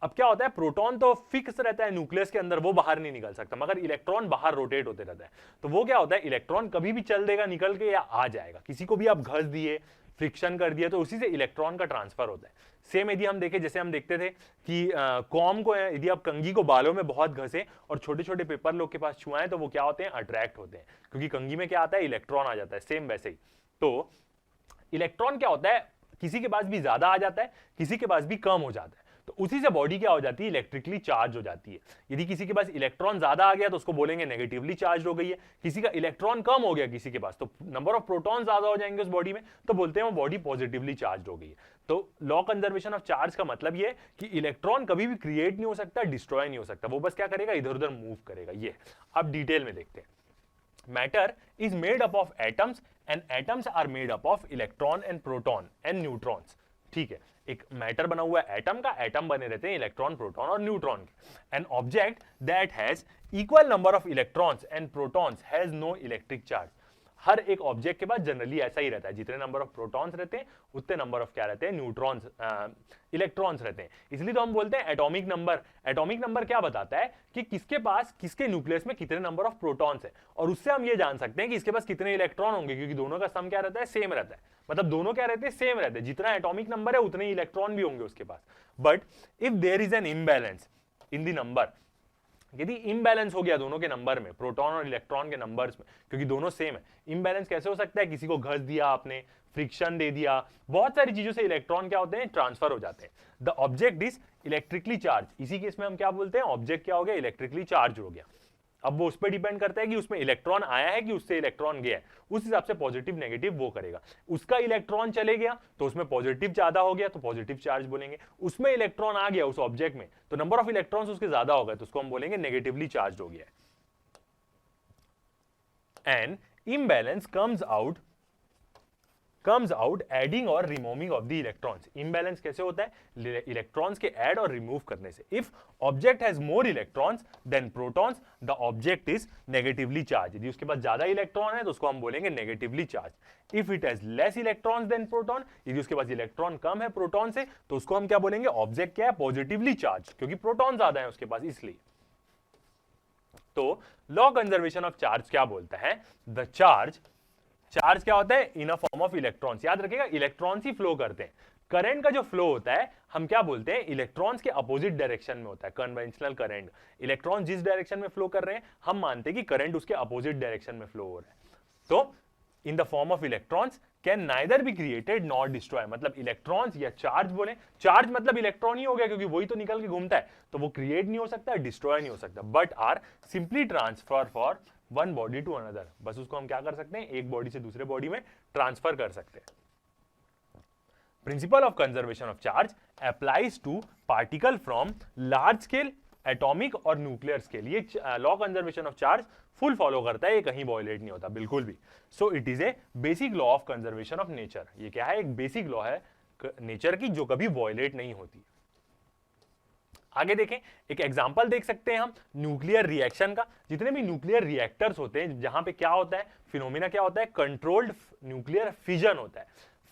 अब क्या होता है, प्रोटॉन तो फिक्स रहता है न्यूक्लियस के अंदर, वो बाहर नहीं निकल सकता, मगर इलेक्ट्रॉन बाहर रोटेट होते रहता है। तो वो क्या होता है, इलेक्ट्रॉन कभी भी चल देगा निकल के या आ जाएगा, किसी को भी आप घस दिए, फ्रिक्शन कर दिया, तो उसी से इलेक्ट्रॉन का ट्रांसफर होता है। सेम यदि हम देखें, जैसे हम देखते थे कि कॉम को यदि आप कंघी को बालों में बहुत घसे और छोटे छोटे पेपर लोग के पास छुआएं तो वो क्या होते हैं, अट्रैक्ट होते हैं, क्योंकि कंघी में क्या आता है, इलेक्ट्रॉन आ जाता है। सेम वैसे ही तो इलेक्ट्रॉन क्या होता है, किसी के पास भी ज्यादा आ जाता है, किसी के पास भी कम हो जाता है, तो उसी से बॉडी क्या हो जाती है, इलेक्ट्रिकली चार्ज हो जाती है। यदि किसी के पास इलेक्ट्रॉन ज्यादा आ गया तो उसको बोलेंगे नेगेटिवली चार्ज हो गई है, किसी का इलेक्ट्रॉन कम हो गया किसी के पास, तो नंबर ऑफ प्रोटॉन ज्यादा हो जाएंगे उस बॉडी में, तो बोलते हैं वो बॉडी पॉजिटिवली चार्ज हो गई है। तो लॉ कंजर्वेशन ऑफ चार्ज का मतलब ये कि इलेक्ट्रॉन कभी भी क्रिएट नहीं हो सकता, डिस्ट्रॉय नहीं हो सकता, वो बस क्या करेगा, इधर उधर मूव करेगा। ये अब डिटेल में देखते हैं। Matter is made up of atoms and atoms are made up of electron and proton and neutrons. ठीक है, एक मैटर बना हुआ है एटम का, एटम बने रहते हैं इलेक्ट्रॉन, प्रोटॉन और न्यूट्रॉन के। An object that has equal number of electrons and protons has no electric charge. हर एक ऑब्जेक्ट के पास जनरली ऐसा ही रहता है, जितने नंबर ऑफ प्रोटॉन्स रहते हैं उतने नंबर ऑफ क्या रहते हैं, न्यूट्रॉन्स, इलेक्ट्रॉन्स रहते हैं। इसलिए तो हम बोलते हैं एटॉमिक नंबर। एटॉमिक नंबर क्या बताता है कि किसके पास, किसके न्यूक्लियस में कितने नंबर ऑफ प्रोटॉन्स है, और उससे हम ये जान सकते हैं कि इसके पास कितने इलेक्ट्रॉन होंगे, क्योंकि दोनों का सम क्या रहता है, सेम रहता है। मतलब दोनों क्या रहते हैं, सेम रहते हैं, जितना एटॉमिक नंबर है उतने इलेक्ट्रॉन भी होंगे उसके पास। But if there is an imbalance in the number, यदि इम्बैलेंस हो गया दोनों के नंबर में, प्रोटॉन और इलेक्ट्रॉन के नंबर्स में, क्योंकि दोनों सेम है, इम्बैलेंस कैसे हो सकता है, किसी को घस दिया आपने, फ्रिक्शन दे दिया, बहुत सारी चीजों से इलेक्ट्रॉन क्या होते हैं, ट्रांसफर हो जाते हैं। The object is electrically charge, इसी केस में हम क्या बोलते हैं, ऑब्जेक्ट क्या हो गया, इलेक्ट्रिकली चार्ज हो गया। अब वो उस पर डिपेंड करता है कि उसमें इलेक्ट्रॉन आया है कि उससे इलेक्ट्रॉन गया है, उस हिसाब से पॉजिटिव नेगेटिव वो करेगा। उसका इलेक्ट्रॉन चले गया तो उसमें पॉजिटिव ज्यादा हो गया तो पॉजिटिव चार्ज बोलेंगे, उसमें इलेक्ट्रॉन आ गया उस ऑब्जेक्ट में तो नंबर ऑफ इलेक्ट्रॉन्स उसके ज्यादा हो गए तो उसको हम बोलेंगे नेगेटिवली चार्ज हो गया है। And imbalance comes out adding और removing of the electrons। imbalance कैसे होता है? इलेक्ट्रॉन्स के ऐड और रिमूव करने से। if object has more electrons than protons the object is negatively charged। यदि उसके पास ज्यादा इलेक्ट्रॉन है तो उसको हम बोलेंगे negatively charged। if it has less electrons than proton, यदि उसके पास इलेक्ट्रॉन कम है प्रोटॉन से तो उसको हम क्या बोलेंगे? ऑब्जेक्ट क्या है? पॉजिटिवली चार्ज, क्योंकि प्रोटॉन ज्यादा है उसके पास इसलिए। तो लॉ कंजर्वेशन ऑफ चार्ज क्या बोलता है? द चार्ज क्या होता है? इन अ फॉर्म ऑफ इलेक्ट्रॉन्स। याद रखिएगा इलेक्ट्रॉन्स ही फ्लो करते हैं। करंट का जो फ्लो होता है हम क्या बोलते हैं? इलेक्ट्रॉन्स के अपोजिट डायरेक्शन में होता है कन्वेंशनल करंट। इलेक्ट्रॉन जिस डायरेक्शन में फ्लो कर रहे हैं हम मानते हैं कि करंट उसके अपोजिट डायरेक्शन में फ्लो हो रहा है। तो in the form of electrons can neither be created not destroy. मतलब इलेक्ट्रॉन्स या चार्ज बोले, चार्ज मतलब इलेक्ट्रॉन ही हो गया क्योंकि वही तो निकल के घूमता है, तो वो क्रिएट नहीं हो सकता, डिस्ट्रॉय नहीं हो सकता, but are simply transfer for one body to another. बस उसको हम क्या कर सकते हैं? एक बॉडी से दूसरे बॉडी में ट्रांसफर कर सकते हैं। Principle of conservation of charge applies to particle from large scale, atomic और न्यूक्लियर स्केल। ये law conservation of charge full follow करता है, ये कहीं वायलेट नहीं होता बिल्कुल भी। So it is a basic law of conservation of nature. ये क्या है? एक बेसिक लॉ है नेचर की जो कभी वायलेट नहीं होती। आगे देखें, एक एग्जांपल देख सकते हैं हम न्यूक्लियर रिएक्शन का। जितने भी न्यूक्लियर रिएक्टर्स होते हैं जहां पे क्या होता है? फिनोमिना क्या होता है? कंट्रोल्ड न्यूक्लियर फिजन होता है।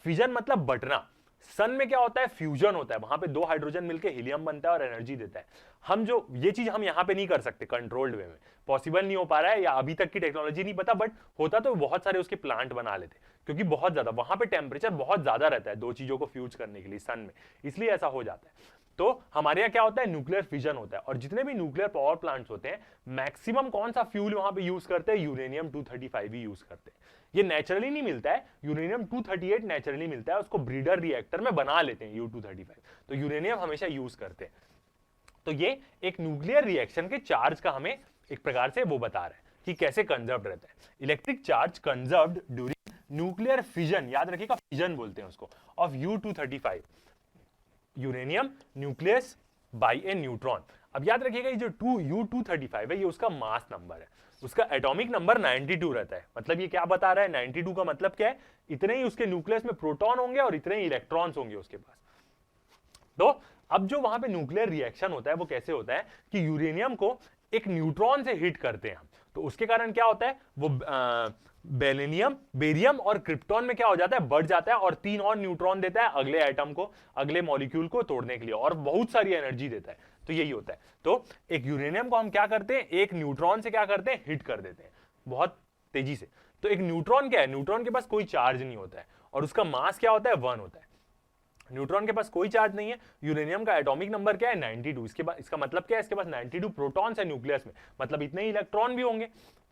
फिजन मतलब बटना। सन में क्या होता है? फ्यूजन होता है, वहां पे दो हाइड्रोजन मिलकर हीलियम बनता है और एनर्जी देता है। हम जो ये चीज हम यहां पे नहीं कर सकते, कंट्रोल्ड वे में पॉसिबल नहीं हो पा रहा है, या अभी तक की टेक्नोलॉजी नहीं पता, बट होता तो बहुत सारे उसके प्लांट बना लेते, क्योंकि बहुत ज्यादा वहां पे टेम्परेचर बहुत ज्यादा रहता है दो चीजों को फ्यूज करने के लिए सन में, इसलिए ऐसा हो जाता है। तो हमारे यहाँ क्या होता है? न्यूक्लियर फिजन होता है। और जितने भी न्यूक्लियर पावर प्लांट्स होते हैं मैक्सिमम कौन सा फ्यूल वहां पे यूज करते हैं? यूरेनियम 235 ही यूज करते हैं। ये नेचुरली नहीं मिलता है, यूरेनियम 238 नेचुरली मिलता है, उसको ब्रीडर रिएक्टर में बना लेते हैं U235। तो यूरेनियम हमेशा यूज करते हैं। तो ये एक न्यूक्लियर रिएक्शन के चार्ज का हमें एक प्रकार से वो बता रहा है कि कैसे कंजर्व्ड रहता है। Electric charge conserved during nuclear fission, याद रखिएगा फिजन बोलते हैं उसको, of U235 uranium nucleus bye A neutron. अब याद रखिएगा ये जो U235 है ये उसका मास नंबर है, उसका एटॉमिक नंबर 92 रहता है। मतलब ये क्या बता रहा है? 92 का मतलब क्या है? इतने ही उसके न्यूक्लियस में प्रोटॉन होंगे और इतने ही इलेक्ट्रॉन्स होंगे उसके पास। तो अब जो वहां पे न्यूक्लियर रिएक्शन होता है वो कैसे होता है कि यूरेनियम को एक न्यूट्रॉन से हिट करते हैं हम, तो उसके कारण क्या होता है? वो बेलेनियम, बेरियम और क्रिप्टॉन में क्या हो जाता है? बढ़ जाता है और 3 और न्यूट्रॉन देता है अगले एटम को, अगले मॉलिक्यूल को तोड़ने के लिए, और बहुत सारी एनर्जी देता है। तो यही होता है। तो एक यूरेनियम को हम क्या करते हैं? एक न्यूट्रॉन से क्या करते हैं? हिट कर देते हैं बहुत तेजी से। तो एक न्यूट्रॉन क्या है? न्यूट्रॉन के पास कोई चार्ज नहीं होता है और उसका मास क्या होता है? 1 होता है। न्यूट्रॉन के पास कोई चार्ज नहीं है। यूरेनियम का एटॉमिक नंबर क्या है? 92। इसके बाद इसका मतलब क्या है? इसके पास 92 प्रोटॉन्स है न्यूक्लियस में, मतलब इतने ही इलेक्ट्रॉन भी होंगे।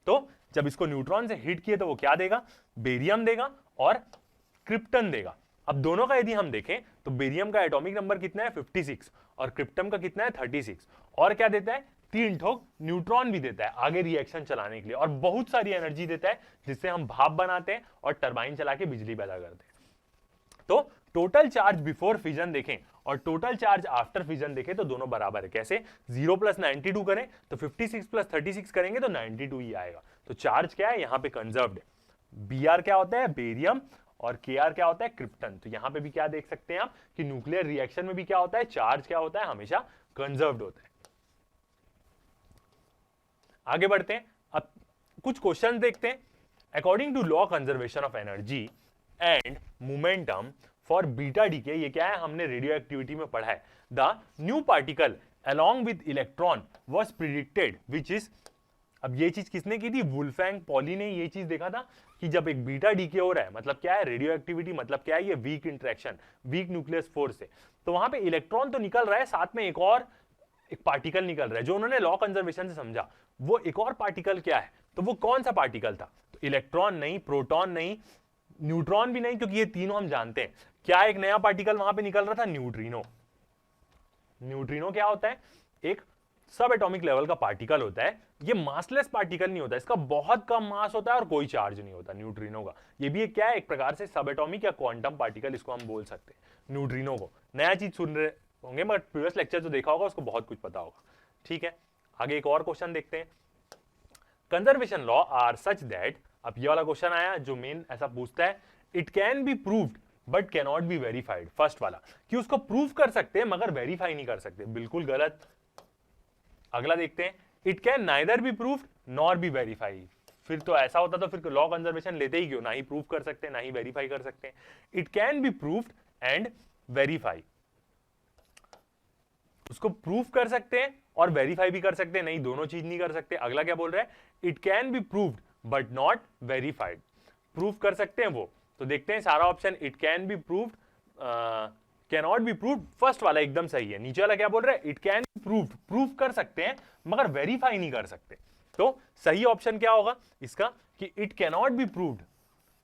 तो जब इसको न्यूट्रॉन से हिट किए तो वो क्या देगा? बेरियम देगा और क्रिप्टन देगा। अब दोनों का यदि हम देखें तो बेरियम का एटॉमिक नंबर कितना है? 56 और क्रिप्टन का कितना है? 36। और क्या देता है? 3 ठोक न्यूट्रॉन भी देता है आगे रिएक्शन चलाने के लिए, और बहुत सारी एनर्जी देता है जिससे हम भाप बनाते हैं और टरबाइन चला के बिजली पैदा करते हैं। तो टोटल चार्ज बिफोर फिजन देखें और टोटल चार्ज आफ्टर फिजन देखें तो दोनों बराबर है। कैसे? 0 + 92 करें तो 56 + 36 करेंगे तो 92 ही आएगा। तो चार्ज क्या है? यहां पे कंजर्व्ड है। Br क्या होता है? बेरियम, और Kr क्या होता है? क्रिप्टन। तो यहां पे भी क्या देख सकते हैं आप कि न्यूक्लियर रिएक्शन में भी क्या होता है? चार्ज क्या होता है? हमेशा कंजर्व्ड होता है। आगे बढ़ते हैं, अब कुछ क्वेश्चन देखते हैं। According to law conservation of energy and momentum for beta decay, ये क्या है? हमने रेडियो एक्टिविटी में पढ़ा है। The new particle along with electron was predicted which is, अब ये चीज किसने की थी? वुल्फैंग पॉली ने ये चीज देखा था कि जब एक बीटा डीके हो रहा है, मतलब क्या है? रेडियो एक्टिविटी मतलब क्या है? ये weak interaction, weak nucleus force से, तो वहां पे इलेक्ट्रॉन तो निकल रहा है, साथ में एक पार्टिकल निकल रहा है। जो उन्होंने लॉ कंजर्वेशन से समझा वो एक और पार्टिकल क्या है? तो वो कौन सा पार्टिकल था? तो इलेक्ट्रॉन नहीं, प्रोटॉन नहीं, न्यूट्रॉन भी नहीं, क्योंकि ये तीनों हम जानते हैं। क्या एक नया पार्टिकल वहां पे निकल रहा था? न्यूट्रिनो। न्यूट्रिनो क्या होता है? एक सब एटॉमिक लेवल का पार्टिकल होता है, ये मासलेस पार्टिकल नहीं होता, इसका बहुत कम मास होता है और कोई चार्ज नहीं होता न्यूट्रिनो का। ये भी क्या है, एक प्रकार से सब एटॉमिक या क्वांटम पार्टिकल इसको हम बोल सकते हैं न्यूट्रिनो को। नया चीज सुन रहे होंगे, मगर प्रीवियस लेक्चर जो देखा होगा उसको बहुत कुछ पता होगा। ठीक है, आगे एक और क्वेश्चन देखते हैं। Conservation law are such that, अब ये वाला क्वेश्चन आया जो मेन ऐसा पूछता है, it can be proved but can not be verified. First वाला कि उसको प्रूव कर सकते हैं मगर वेरीफाई नहीं कर सकते, बिल्कुल गलत। अगला देखते हैं, it can neither be proved nor be verified. फिर तो ऐसा होता तो फिर लॉ कंजर्वेशन लेते ही क्यों, ना ही प्रूव कर सकते हैं ना ही वेरीफाई कर सकते हैं। It can be proved and verify, उसको प्रूव कर सकते हैं और वेरीफाई भी कर सकते हैं, नहीं दोनों चीज नहीं कर सकते। अगला क्या बोल रहा है, it can be proved but not verified, prove कर सकते हैं वो। तो देखते हैं सारा option, it can be proved, can not be proved, first वाला एकदम सही है। नीचे वाला क्या बोल रहा है, it can be proved, prove कर सकते हैं मगर वेरीफाई नहीं कर सकते। तो सही ऑप्शन क्या होगा इसका, कि it can not be proved,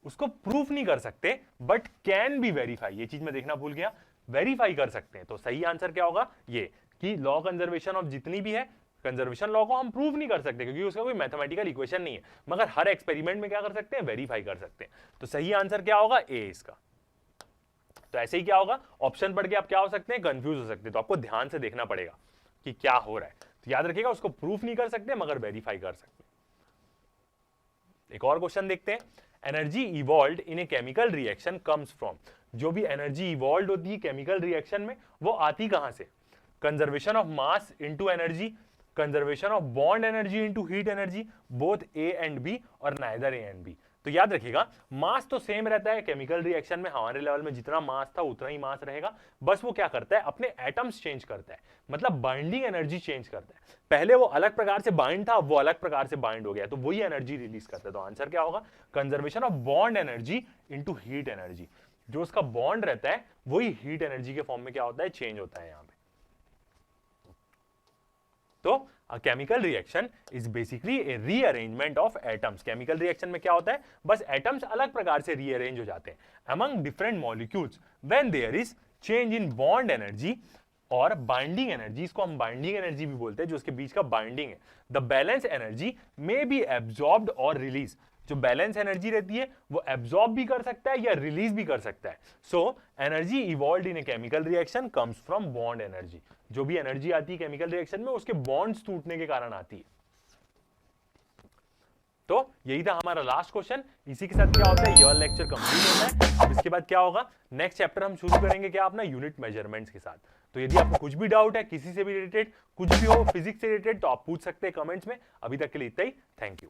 उसको प्रूफ नहीं कर सकते बट कैन बी वेरीफाई, ये चीज मैं देखना भूल गया, वेरीफाई कर सकते हैं। तो सही आंसर क्या होगा, ये कि लॉ कंजर्वेशन ऑफ जितनी भी है, कंजर्वेशन लॉ को हम प्रूव नहीं कर सकते क्योंकि उसका कोई मैथमेटिकल इक्वेशन नहीं है, मगर हर एक्सपेरिमेंट में क्या कर सकते हैं, वेरीफाई कर सकते हैं। तो सही आंसर क्या होगा, ए इसका। तो ऐसे ही क्या होगा, ऑप्शन पढ़ के आप क्या हो सकते हैं, कंफ्यूज हो सकते हैं। तो आपको ध्यान से देखना पड़ेगा कि क्या हो रहा है। तो याद रखिएगा, उसको प्रूफ नहीं कर सकते मगर वेरीफाई कर सकते। एक और क्वेश्चन देखते हैं, energy evolved in a chemical reaction comes from, जो भी एनर्जी इवॉल्व होती है केमिकल रिएक्शन में वो आती कहां से, conservation of mass into energy, conservation of bond energy into heat energy, both A and B और नाइदर ए एंड बी। तो याद रखिएगा, मास तो सेम रहता है केमिकल रिएक्शन में, हमारे लेवल में जितना मास था उतना ही मास रहेगा, बस वो क्या करता है, अपने एटम्स चेंज करता है, मतलब बाइंडिंग एनर्जी चेंज करता है। पहले वो अलग प्रकार से बाइंड था, वो अलग प्रकार से बाइंड हो गया, तो वही एनर्जी रिलीज करता है। तो आंसर क्या होगा, conservation of bond energy into heat energy, जो उसका बॉन्ड रहता है वही हीट एनर्जी के फॉर्म में क्या होता है, चेंज होता है यहां पे। तो a chemical reaction is basically a rearrangement of atoms. Chemical reaction में क्या होता है, बस एटम्स अलग प्रकार से रीअरेंज हो जाते हैं among different molecules when there is change in bond energy और बाइंडिंग एनर्जी, इसको हम बाइंडिंग एनर्जी भी बोलते हैं, जो उसके बीच का बाइंडिंग है। The balance energy may be absorbed और रिलीज, जो बैलेंस एनर्जी रहती है वो एब्जॉर्ब भी कर सकता है या रिलीज भी कर सकता है। So energy evolved in a chemical reaction comes from bond energy, जो भी एनर्जी आती है केमिकल रिएक्शन में उसके बॉन्ड्स टूटने के कारण आती है। तो यही था हमारा लास्ट क्वेश्चन। इसी के साथ क्या होता है, यह लेक्चर कंप्लीट होता है। अब इसके बाद क्या होगा, नेक्स्ट चैप्टर हम शुरू करेंगे क्या अपना यूनिट मेजरमेंट्स के साथ। तो यदि आपको कुछ भी डाउट है किसी से भी रिलेटेड, कुछ भी हो फिजिक्स से रिलेटेड, तो आप पूछ सकते हैं कमेंट्स में। अभी तक के लिए इतना ही, थैंक यू।